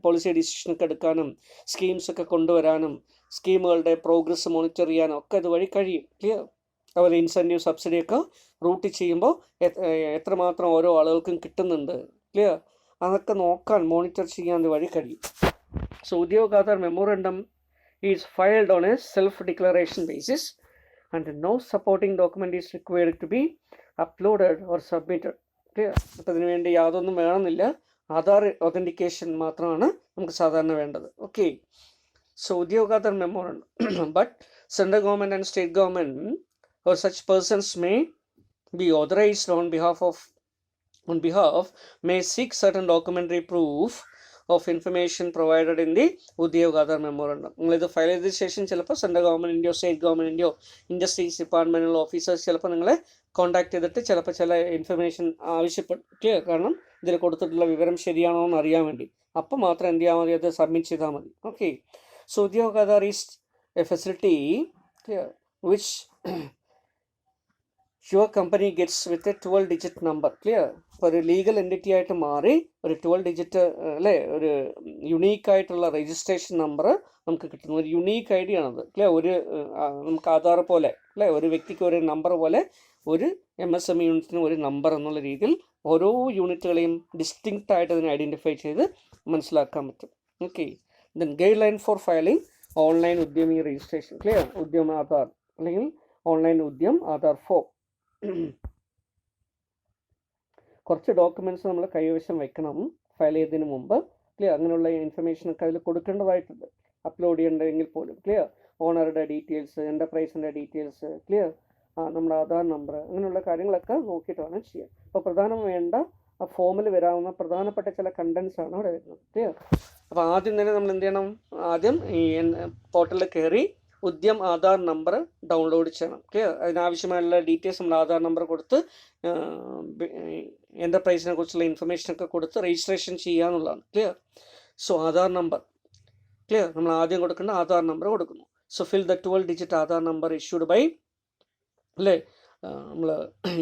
പോളിസി ഡിസിഷനൊക്കെ എടുക്കാനും സ്കീംസൊക്കെ കൊണ്ടുവരാനും സ്കീമുകളുടെ പ്രോഗ്രസ് മോണിറ്റർ ചെയ്യാനും ഒക്കെ ഇതുവഴി കഴിയും, ക്ലിയർ? അതുപോലെ ഇൻസെൻറ്റീവ് സബ്സിഡിയൊക്കെ റൂട്ട് ചെയ്യുമ്പോൾ എത്രമാത്രം ഓരോ ആളുകൾക്കും കിട്ടുന്നുണ്ട്, ക്ലിയർ? അതൊക്കെ നോക്കാൻ, മോണിറ്റർ ചെയ്യാൻ ഇതുവഴി കഴിയും. So Udyog Aadhaar memorandum is filed on a self-declaration basis and no supporting document is required to be uploaded or submitted. Clear? അപ്പോൾ ഇതിനു വേണ്ടി യാതൊന്നും വേണമെന്നില്ല, ആധാർ ഒതൻറ്റിക്കേഷൻ മാത്രമാണ് നമുക്ക് സാധാരണ വേണ്ടത്. Okay, so Udyog Aadhaar memorandum but central government and state government or such persons may be authorized on behalf may seek certain documentary proof of information provided in the Udyog Aadhaar memorandum. നിങ്ങളിത് ഫയൽ ചെയ്ത ശേഷം ചിലപ്പോൾ സെൻട്രൽ ഗവൺമെൻറ്റിൻ്റെയോ സ്റ്റേറ്റ് ഗവൺമെൻറ്റിൻ്റെയോ ഇൻഡസ്ട്രീസ് ഡിപ്പാർട്ട്മെൻറ്റിലുള്ള ഓഫീസേഴ്സ് ചിലപ്പോൾ നിങ്ങളെ contact ചെയ്തിട്ട് ചിലപ്പോൾ ചില information ആവശ്യപ്പെടും, ക്ലിയർ? കാരണം ഇതിൽ കൊടുത്തിട്ടുള്ള വിവരം ശരിയാണോ എന്ന് അറിയാൻ വേണ്ടി. അപ്പോൾ മാത്രം എന്ത് ചെയ്യാൻ മതി? അത് സബ്മിറ്റ് ചെയ്താൽ മതി. Okay, so Udyog Aadhaar is A facility, clear, which your company gets with a 12-digit number, clear? ഒരു ലീഗൽ എൻറ്റിറ്റി ആയിട്ട് മാറി ഒരു 12-digit അല്ലേ, ഒരു യുണീക്കായിട്ടുള്ള രജിസ്ട്രേഷൻ നമ്പർ നമുക്ക് കിട്ടുന്നു. ഒരു യുണീക്ക് ഐ ഡി ആണത്, ക്ലിയർ? ഒരു നമുക്ക് ആധാർ പോലെ, അല്ലേ, ഒരു വ്യക്തിക്ക് ഒരു നമ്പർ പോലെ ഒരു MSME യൂണിറ്റിന് ഒരു നമ്പർ എന്നുള്ള രീതിയിൽ ഓരോ യൂണിറ്റുകളെയും ഡിസ്റ്റിങ്ക്റ്റ് ആയിട്ട് അതിനെ ഐഡൻറ്റിഫൈ ചെയ്ത് മനസ്സിലാക്കാൻ പറ്റും. Okay, then guideline for filing online Udyami registration, clear? Udyam Aadhaar അല്ലെങ്കിൽ ഓൺലൈൻ ഉദ്യം ആധാർ ഫോം. കുറച്ച് ഡോക്യുമെൻറ്റ്സ് നമ്മൾ കൈവശം വെക്കണം ഫയൽ ചെയ്തതിന് മുമ്പ്, ക്ലിയർ? അങ്ങനെയുള്ള ഇൻഫർമേഷനൊക്കെ അതിൽ കൊടുക്കേണ്ടതായിട്ടുണ്ട്, അപ്ലോഡ് ചെയ്യേണ്ടതെങ്കിൽ പോലും, ക്ലിയർ? ഓണറുടെ ഡീറ്റെയിൽസ്, എൻ്റർപ്രൈസിൻ്റെ ഡീറ്റെയിൽസ്, ക്ലിയർ? നമ്മുടെ ആധാർ നമ്പർ, അങ്ങനെയുള്ള കാര്യങ്ങളൊക്കെ നോക്കിയിട്ട് വേണം ചെയ്യാൻ. അപ്പോൾ പ്രധാനം വേണ്ട ആ ഫോമിൽ വരാവുന്ന പ്രധാനപ്പെട്ട ചില കണ്ടൻസ് ആണ് അവിടെ വരുന്നത്, ക്ലിയർ? അപ്പോൾ ആദ്യം തന്നെ നമ്മൾ എന്ത് ചെയ്യണം? ആദ്യം ഈ പോർട്ടലിൽ കയറി ഉദ്യം ആധാർ നമ്പർ ഡൗൺലോഡ് ചെയ്യണം, ക്ലിയർ? അതിനാവശ്യമായുള്ള ഡീറ്റെയിൽസ് നമ്മൾ ആധാർ നമ്പർ കൊടുത്ത് എൻ്റർപ്രൈസിനെ കുറിച്ചുള്ള ഇൻഫർമേഷനൊക്കെ കൊടുത്ത് രജിസ്ട്രേഷൻ ചെയ്യുക എന്നുള്ളതാണ്, clear? So Aadhaar number, clear? നമ്മൾ ആദ്യം കൊടുക്കേണ്ട ആധാർ നമ്പർ കൊടുക്കുന്നു. So fill the 12-digit Aadhaar number issued by, അല്ലേ, നമ്മൾ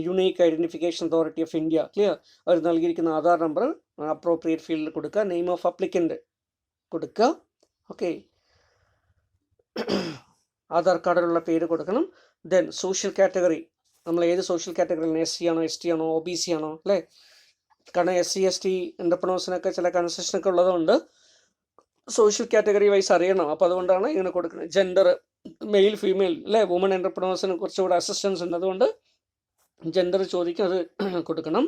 unique identification authority of India, clear? അവർ നൽകിയിരിക്കുന്ന ആധാർ നമ്പർ അപ്രോപ്രിയേറ്റ് ഫീൽഡിൽ കൊടുക്കുക, നെയിം ഓഫ് അപ്ലിക്കൻ്റ് കൊടുക്കുക. ഓക്കെ, ആധാർ കാർഡിലുള്ള പേര് കൊടുക്കണം. ദെൻ സോഷ്യൽ കാറ്റഗറി, നമ്മൾ ഏത് സോഷ്യൽ കാറ്റഗറിയിലാണ്? SC ആണോ, ST ആണോ, OBC ആണോ, അല്ലേ? കാരണം SC ST എൻ്റർപ്രണേഴ്സിനൊക്കെ ചില കൺസെഷനൊക്കെ ഉള്ളതുകൊണ്ട് സോഷ്യൽ കാറ്റഗറി വൈസ് അറിയണം. അപ്പോൾ അതുകൊണ്ടാണ് ഇങ്ങനെ കൊടുക്കുന്നത്. ജെൻഡർ, മെയിൽ ഫീമെയിൽ, അല്ലേ? വുമൺ എൻ്റർപ്രണേഴ്സിന് കുറച്ചുകൂടെ അസിസ്റ്റൻസ് ഉണ്ട്, അതുകൊണ്ട് ജെൻഡർ ചോദിക്കും, അത് കൊടുക്കണം.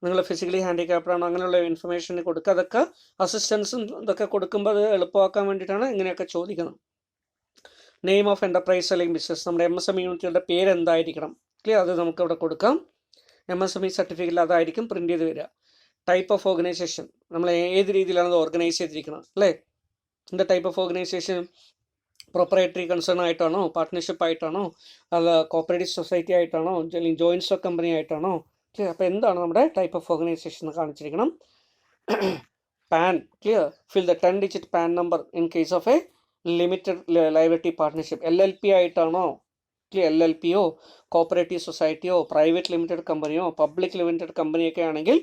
നിങ്ങൾ ഫിസിക്കലി ഹാൻഡിക്യാപ്ഡ് ആണോ, അങ്ങനെയുള്ള ഇൻഫർമേഷൻ കൊടുക്കുക. അതൊക്കെ അസിസ്റ്റൻസും ഇതൊക്കെ കൊടുക്കുമ്പോൾ അത് എളുപ്പമാക്കാൻ വേണ്ടിയിട്ടാണ് ഇങ്ങനെയൊക്കെ ചോദിക്കുന്നത്. നെയിം ഓഫ് എൻ്റർപ്രൈസ് അല്ലെങ്കിൽ ബിസിനസ്, നമ്മുടെ MSME യൂണിറ്റുകളുടെ പേര് എന്തായിരിക്കണം, ക്ലിയർ? അത് നമുക്ക് അവിടെ കൊടുക്കാം. MSME സർട്ടിഫിക്കറ്റിൽ അതായിരിക്കും പ്രിൻ്റ് ചെയ്ത് വരിക. ടൈപ്പ് ഓഫ് ഓർഗനൈസേഷൻ, നമ്മൾ ഏത് രീതിയിലാണ് അത് ഓർഗനൈസ് ചെയ്തിരിക്കുന്നത്, അല്ലേ? ഇതിൻ്റെ type of organisation proprietary concern ആയിട്ടാണോ, പാർട്ട്ണർഷിപ്പ് ആയിട്ടാണോ, അല്ല കോപ്പറേറ്റീവ് സൊസൈറ്റി ആയിട്ടാണോ, അല്ലെങ്കിൽ ജോയിൻറ്റ് സ്റ്റോക്ക് കമ്പനി ആയിട്ടാണോ, ക്ലിയർ? അപ്പോൾ എന്താണ് നമ്മുടെ ടൈപ്പ് ഓഫ് ഓർഗനൈസേഷൻ എന്ന് കാണിച്ചിരിക്കണം. PAN, clear? Fill the 10-digit PAN number in case of a limited liability partnership. LLP ആയിട്ടാണോ, ക്ലിയർ? LLPയോ കോപ്പറേറ്റീവ് സൊസൈറ്റിയോ പ്രൈവറ്റ് ലിമിറ്റഡ് കമ്പനിയോ പബ്ലിക് ലിമിറ്റഡ് കമ്പനിയൊക്കെ ആണെങ്കിൽ,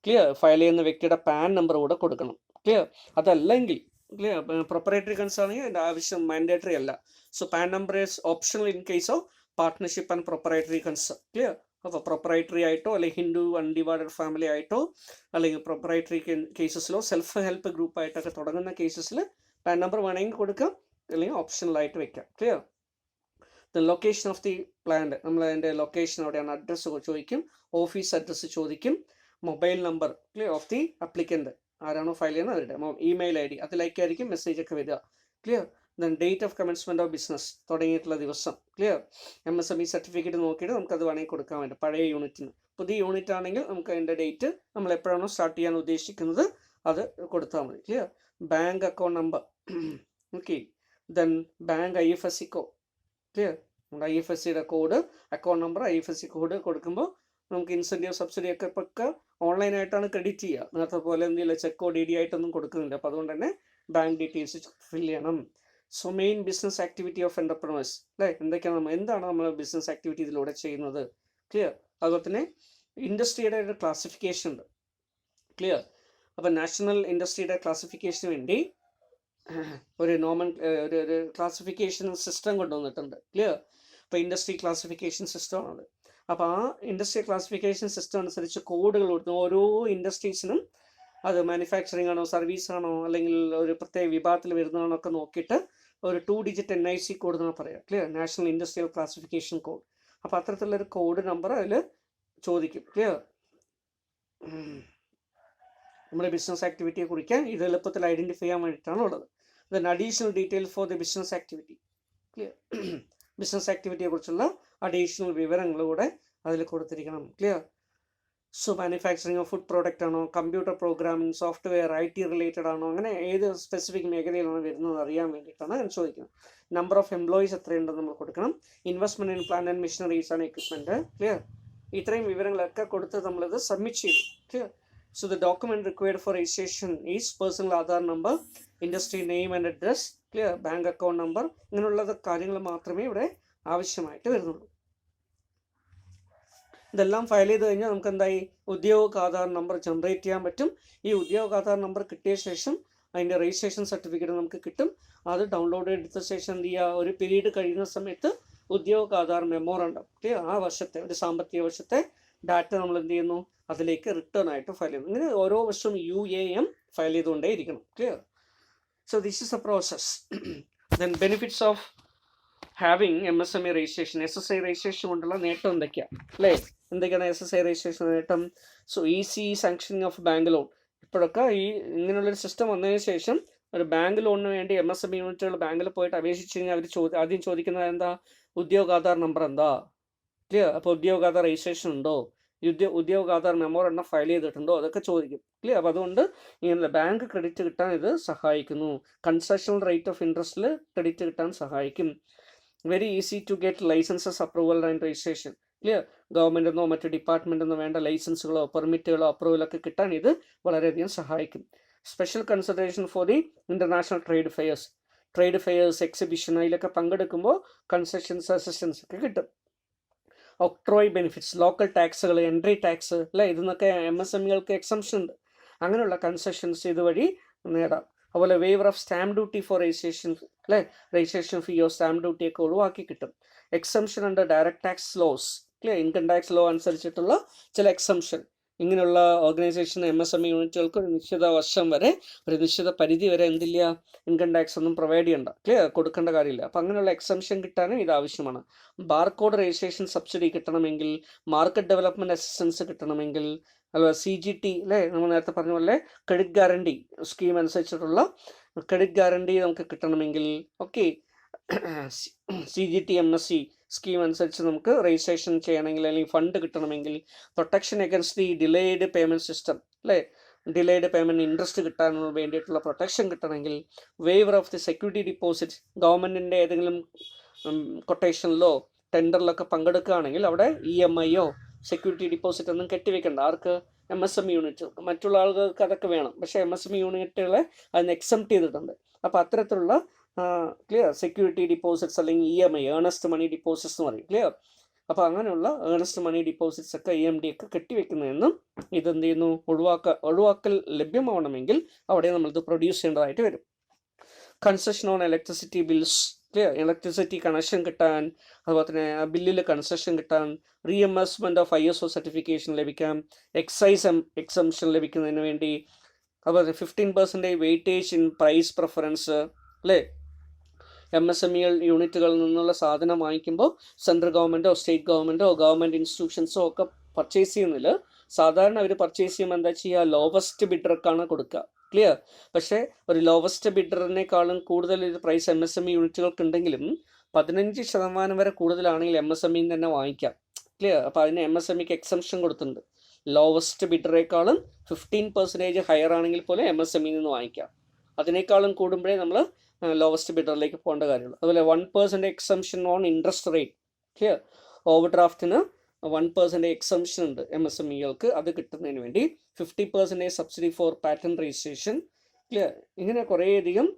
ക്ലിയർ, ഫയൽ ചെയ്യുന്ന വ്യക്തിയുടെ പാൻ നമ്പർ കൂടെ കൊടുക്കണം, ക്ലിയർ? അതല്ലെങ്കിൽ, ക്ലിയർ, പ്രൊപ്പറേറ്ററി കൺസേൺ ആണെങ്കിൽ അതിൻ്റെ ആവശ്യം മാൻഡേറ്ററി അല്ല. So pan number is optional in case of partnership and proprietary concern, clear? അപ്പോൾ പ്രൊപ്പറേറ്ററി ആയിട്ടോ അല്ലെങ്കിൽ ഹിന്ദു അൺഡിവൈഡഡ് ഫാമിലി ആയിട്ടോ അല്ലെങ്കിൽ പ്രൊപ്പറേറ്ററി കേസസിലോ സെൽഫ് ഹെൽപ്പ് ഗ്രൂപ്പ് ആയിട്ടൊക്കെ തുടങ്ങുന്ന കേസസിൽ പാൻ നമ്പർ വേണമെങ്കിൽ കൊടുക്കാം, അല്ലെങ്കിൽ ഓപ്ഷണലായിട്ട് വെക്കാം, clear? The location of the plant, നമ്മൾ അതിൻ്റെ ലൊക്കേഷൻ എവിടെയാണ്, അഡ്രസ്സ് ചോദിക്കും, ഓഫീസ് അഡ്രസ്സ് ചോദിക്കും, mobile number, clear, of the applicant, ആരാണോ ഫയൽ ചെയ്യുന്നത് അവരുടെ ഇമെയിൽ ID, അതിലേക്കായിരിക്കും മെസ്സേജ് ഒക്കെ വരിക, clear? Then date of commencement of business, തുടങ്ങിയിട്ടുള്ള ദിവസം, ക്ലിയർ? MSME സർട്ടിഫിക്കറ്റ് നോക്കിയിട്ട് നമുക്കത് വേണമെങ്കിൽ കൊടുക്കാൻ വേണ്ടി. പഴയ യൂണിറ്റിന്, പുതിയ യൂണിറ്റ് ആണെങ്കിൽ നമുക്ക് അതിൻ്റെ ഡേറ്റ് നമ്മൾ എപ്പോഴാണോ സ്റ്റാർട്ട് ചെയ്യാൻ ഉദ്ദേശിക്കുന്നത് അത് കൊടുത്താൽ മതി, clear? Bank account number, okay? Then bank IFSC code. Clear? IFSCയുടെ code, account number, IFSC code കൊടുക്കുമ്പോൾ നമുക്ക് ഇൻസെൻറ്റീവ് സബ്സിഡി ഒക്കെ പക്ക ഓൺലൈനായിട്ടാണ് ക്രെഡിറ്റ് ചെയ്യുക. നേരത്തെ പോലെ എന്തെങ്കിലും ചെക്കോ DD ആയിട്ടൊന്നും കൊടുക്കുന്നില്ല. അപ്പോൾ അതുകൊണ്ട് തന്നെ ബാങ്ക് ഡീറ്റെയിൽസ് ഫിൽ ചെയ്യണം. So main business activity of entrepreneurs അല്ലേ, എന്താണ് നമ്മൾ ബിസിനസ് ആക്ടിവിറ്റി ഇതിലൂടെ ചെയ്യുന്നത്? ക്ലിയർ? അതുപോലെ തന്നെ ഇൻഡസ്ട്രിയുടെ ഒരു ക്ലാസിഫിക്കേഷൻ ഉണ്ട്. ക്ലിയർ? അപ്പോൾ നാഷണൽ ഇൻഡസ്ട്രിയുടെ ക്ലാസിഫിക്കേഷന് വേണ്ടി ഒരു ഒരു ക്ലാസിഫിക്കേഷൻ സിസ്റ്റം കൊണ്ടുവന്നിട്ടുണ്ട്. ക്ലിയർ? അപ്പോൾ ഇൻഡസ്ട്രി ക്ലാസിഫിക്കേഷൻ സിസ്റ്റമാണത്. അപ്പോൾ ആ ഇൻഡസ്ട്രി ക്ലാസിഫിക്കേഷൻ സിസ്റ്റം അനുസരിച്ച് കോഡുകൾ കൊടുത്തു. ഓരോ ഇൻഡസ്ട്രീസിനും അത് മാനുഫാക്ചറിങ് ആണോ, സർവീസ് ആണോ, അല്ലെങ്കിൽ ഒരു പ്രത്യേക വിഭാഗത്തിൽ വരുന്നതാണോ ഒക്കെ നോക്കിയിട്ട് ഒരു 2 ഡിജിറ്റ് NIC കോഡ് എന്നാണ് പറയുക. Clear? National industrial classification code. അപ്പോൾ അത്തരത്തിലുള്ളൊരു കോഡ് നമ്പർ അതിൽ ചോദിക്കും. ക്ലിയർ? നമ്മുടെ ബിസിനസ് ആക്ടിവിറ്റിയെ കുറിക്കാൻ ഇത് എളുപ്പത്തിൽ ഐഡൻറ്റിഫൈ ചെയ്യാൻ വേണ്ടിയിട്ടാണ് ഉള്ളത്. Then additional detail for the business activity. Clear? Business ആക്ടിവിറ്റിയെ കുറിച്ചുള്ള അഡീഷണൽ വിവരങ്ങളൂടെ അതിൽ കൊടുത്തിരിക്കണം. Clear? So manufacturing of food product ആണോ, computer programming, software, IT related ആണോ, അങ്ങനെ ഏത് സ്പെസിഫിക് മേഖലയിലാണ് വരുന്നത് അറിയാൻ വേണ്ടിയിട്ടാണ് ഞാൻ ചോദിക്കുന്നത്. നമ്പർ ഓഫ് എംപ്ലോയീസ് എത്രയുണ്ടെന്ന് നമ്മൾ കൊടുക്കണം. Investment in plant and machineries and equipment. Clear? ഇത്രയും വിവരങ്ങളൊക്കെ കൊടുത്ത് നമ്മളിത് സബ്മിറ്റ് ചെയ്യണം. Clear? So the document required for registration is personal Aadhaar number, industry name and address. Clear? Bank account number. ഇങ്ങനെയുള്ള കാര്യങ്ങൾ മാത്രമേ ഇവിടെ ആവശ്യമായിട്ട് വരുന്നുള്ളൂ. ഇതെല്ലാം ഫയൽ ചെയ്ത് കഴിഞ്ഞാൽ നമുക്ക് എന്തായി, ഉദ്യോഗ ആധാർ നമ്പർ ജനറേറ്റ് ചെയ്യാൻ പറ്റും. ഈ ഉദ്യോഗ ആധാർ നമ്പർ കിട്ടിയ ശേഷം അതിൻ്റെ രജിസ്ട്രേഷൻ സർട്ടിഫിക്കറ്റ് നമുക്ക് കിട്ടും. അത് ഡൗൺലോഡ് എടുത്ത ശേഷം എന്ത് ചെയ്യുക, ഒരു പീരീഡ് കഴിയുന്ന സമയത്ത് ഉദ്യോഗ ആധാർ മെമ്മോറണ്ടം, ആ വർഷത്തെ ഒരു സാമ്പത്തിക വർഷത്തെ ഡാറ്റ നമ്മൾ എന്ത് ചെയ്യുന്നു, അതിലേക്ക് റിട്ടേൺ ആയിട്ട് ഫയൽ ചെയ്യുന്നു. ഇങ്ങനെ ഓരോ വർഷവും UAM ഫയൽ ചെയ്തുകൊണ്ടേ ഇരിക്കണം. Clear? So this is A process. Then benefits of having MSME registration. SSI registration കൊണ്ടുള്ള നേട്ടം എന്തൊക്കെയാണ് അല്ലേ? എന്തൊക്കെയാണ് SSI രജിസ്ട്രേഷൻ നേട്ടം? So easy sanctioning of bank loan. ഇപ്പോഴൊക്കെ ഈ ഇങ്ങനെയുള്ളൊരു സിസ്റ്റം വന്നതിന് ശേഷം ഒരു ബാങ്ക് ലോണിന് വേണ്ടി MSME യൂണിറ്റുകൾ ബാങ്കിൽ പോയിട്ട് അപേക്ഷിച്ച് കഴിഞ്ഞാൽ അവർ ആദ്യം ചോദിക്കുന്നത് എന്താ, ഉദ്യോഗ ആധാർ നമ്പർ എന്താ? ക്ലിയർ? അപ്പോൾ ഉദ്യോഗ ആധാർ രജിസ്ട്രേഷൻ ഉണ്ടോ, ഉദ്യോഗ ആധാർ മെമ്മോറണ്ടം ഫയൽ ചെയ്തിട്ടുണ്ടോ, അതൊക്കെ ചോദിക്കും. ക്ലിയർ? അപ്പോൾ അതുകൊണ്ട് ഇങ്ങനെ ബാങ്ക് ക്രെഡിറ്റ് കിട്ടാൻ ഇത് സഹായിക്കുന്നു. കൺസെഷണൽ റേറ്റ് ഓഫ് ഇൻട്രസ്റ്റിൽ ക്രെഡിറ്റ് കിട്ടാൻ സഹായിക്കും. Very easy to get licences approval and registration. Clear? ഗവൺമെൻറ്റെന്നോ മറ്റ് ഡിപ്പാർട്ട്മെൻറ്റെന്നോ വേണ്ട ലൈസൻസുകളോ പെർമിറ്റുകളോ അപ്രൂവലൊക്കെ കിട്ടാൻ ഇത് വളരെയധികം സഹായിക്കും. Special consideration for the international trade fairs exhibition, അതിലൊക്കെ പങ്കെടുക്കുമ്പോൾ കൺസെഷൻസ് അസിസ്റ്റൻസ് ഒക്കെ കിട്ടും. ഒക്ട്രോയ് ബെനിഫിറ്റ്സ്, ലോക്കൽ ടാക്സുകൾ, എൻട്രി ടാക്സ് അല്ലേ, ഇതിന്നൊക്കെ MSMEകൾക്ക് എക്സംഷൻ ഉണ്ട്. അങ്ങനെയുള്ള കൺസെഷൻസ് ഇതുവഴി നേടാം. അതുപോലെ waiver of stamp duty for registration അല്ലേ, രജിസ്ട്രേഷൻ ഫീയോ സ്റ്റാമ്പ് ഡ്യൂട്ടിയൊക്കെ ഒഴിവാക്കി കിട്ടും. Exemption under direct tax laws. Clear? Income tax law അനുസരിച്ചിട്ടുള്ള ചില എക്സംഷൻ ഇങ്ങനെയുള്ള ഓർഗനൈസേഷൻ MSME യൂണിറ്റുകൾക്ക് ഒരു നിശ്ചിത വർഷം വരെ, ഒരു നിശ്ചിത പരിധി വരെ എന്തില്ല, ഇൻകം ടാക്സ് ഒന്നും പ്രൊവൈഡ് ചെയ്യണ്ട. ക്ലിയർ? കൊടുക്കേണ്ട കാര്യമില്ല. അപ്പോൾ അങ്ങനെയുള്ള എക്സംഷൻ കിട്ടാനും ഇത് ആവശ്യമാണ്. ബാർകോഡ് രജിസ്ട്രേഷൻ സബ്സിഡി കിട്ടണമെങ്കിൽ, മാർക്കറ്റ് ഡെവലപ്മെൻറ്റ് അസിസ്റ്റൻസ് കിട്ടണമെങ്കിൽ, അതുപോലെ CGT അല്ലേ, നമ്മൾ നേരത്തെ പറഞ്ഞ പോലെ ക്രെഡിറ്റ് ഗ്യാരണ്ടി സ്കീം അനുസരിച്ചിട്ടുള്ള ക്രെഡിറ്റ് ഗ്യാരണ്ടി നമുക്ക് കിട്ടണമെങ്കിൽ, ഓക്കെ, CGT MSC സ്കീം അനുസരിച്ച് നമുക്ക് രജിസ്ട്രേഷൻ ചെയ്യണമെങ്കിൽ, അല്ലെങ്കിൽ ഫണ്ട് കിട്ടണമെങ്കിൽ, protection against the delayed payment system അല്ലേ, ഡിലേഡ് പേയ്മെൻറ്റ് ഇൻട്രസ്റ്റ് കിട്ടാൻ വേണ്ടിയിട്ടുള്ള പ്രൊട്ടക്ഷൻ കിട്ടണമെങ്കിൽ, waiver of the security deposit, ഗവൺമെൻറ്റിൻ്റെ ഏതെങ്കിലും കൊട്ടേഷനിലോ ടെൻഡറിലൊക്കെ പങ്കെടുക്കുകയാണെങ്കിൽ അവിടെ EMIയോ സെക്യൂരിറ്റി ഡിപ്പോസിറ്റ് ഒന്നും കെട്ടിവെക്കണ്ട. ആർക്ക്? MSME യൂണിറ്റുകൾക്ക്. മറ്റുള്ള ആളുകൾക്ക് അതൊക്കെ വേണം, പക്ഷേ MSME യൂണിറ്റുകളെ അതിന് എക്സംപ്റ്റ് ചെയ്തിട്ടുണ്ട്. അപ്പോൾ അത്തരത്തിലുള്ള ക്ലിയർ സെക്യൂരിറ്റി ഡിപ്പോസിറ്റ്സ് അല്ലെങ്കിൽ EMI ഏണസ്റ്റ് മണി ഡിപ്പോസിറ്റ്സ് എന്ന് പറയും. ക്ലിയർ? അപ്പോൾ അങ്ങനെയുള്ള ഏണസ്റ്റ് മണി ഡിപ്പോസിറ്റ്സ് ഒക്കെ EMD ഒക്കെ കെട്ടിവെക്കുന്നതെന്നും ഇതെന്ത് ചെയ്യുന്നു, ഒഴിവാക്കൽ ലഭ്യമാവണമെങ്കിൽ അവിടെ നമ്മളിത് പ്രൊഡ്യൂസ് ചെയ്യേണ്ടതായിട്ട് വരും. Concession on electricity bills. Clear? Electricity connection കിട്ടാൻ, അതുപോലെ തന്നെ ബില്ലിൽ കൺസെഷൻ കിട്ടാൻ, റീഎംബേഴ്സ്മെൻറ്റ് ഓഫ് ISO സർട്ടിഫിക്കേഷൻ ലഭിക്കാം, എക്സൈസ് എക്സംഷൻ ലഭിക്കുന്നതിന് വേണ്ടി, അതുപോലെ 15% വെയിറ്റേജ് ഇൻ പ്രൈസ് പ്രിഫറൻസ് അല്ലേ. MSME യൂണിറ്റുകളിൽ നിന്നുള്ള സാധനം വാങ്ങിക്കുമ്പോൾ സെൻട്രൽ ഗവൺമെൻറ്റോ സ്റ്റേറ്റ് ഗവൺമെൻറ്റോ ഗവൺമെൻറ് ഇൻസ്റ്റിറ്റ്യൂഷൻസോ ഒക്കെ പർച്ചേസ് ചെയ്യുന്നില്ല. സാധാരണ അവർ പർച്ചേസ് ചെയ്യുമ്പോൾ എന്താ ചെയ്യുക, ലോവസ്റ്റ് ബിഡർക്കാണ് കൊടുക്കുക. ക്ലിയർ? പക്ഷേ ഒരു ലോവസ്റ്റ് ബിഡറിനേക്കാളും കൂടുതൽ ഒരു പ്രൈസ് MSME യൂണിറ്റുകൾക്ക് ഉണ്ടെങ്കിലും 15% വരെ കൂടുതലാണെങ്കിൽ MSME തന്നെ വാങ്ങിക്കാം. ക്ലിയർ? അപ്പോൾ അതിന് MSMEക്ക് എക്സംഷൻ കൊടുത്തിട്ടുണ്ട്. ലോവസ്റ്റ് ബിഡറേക്കാളും 15% ഹയർ ആണെങ്കിൽ പോലും MSME നിന്ന് വാങ്ങിക്കാം. അതിനേക്കാളും കൂടുമ്പോഴേ നമ്മൾ ലോവസ്റ്റ് ബിഡറിലേക്ക് പോകേണ്ട കാര്യമുള്ളൂ. അതുപോലെ 1% exemption on interest rate. Clear? ഓവർ ഡ്രാഫ്റ്റിന് 1% എക്സംഷൻ ഉണ്ട് MSMEകൾക്ക്. അത് കിട്ടുന്നതിന് വേണ്ടി 50% subsidy for patent registration. Clear? ഇങ്ങനെ കുറേയധികം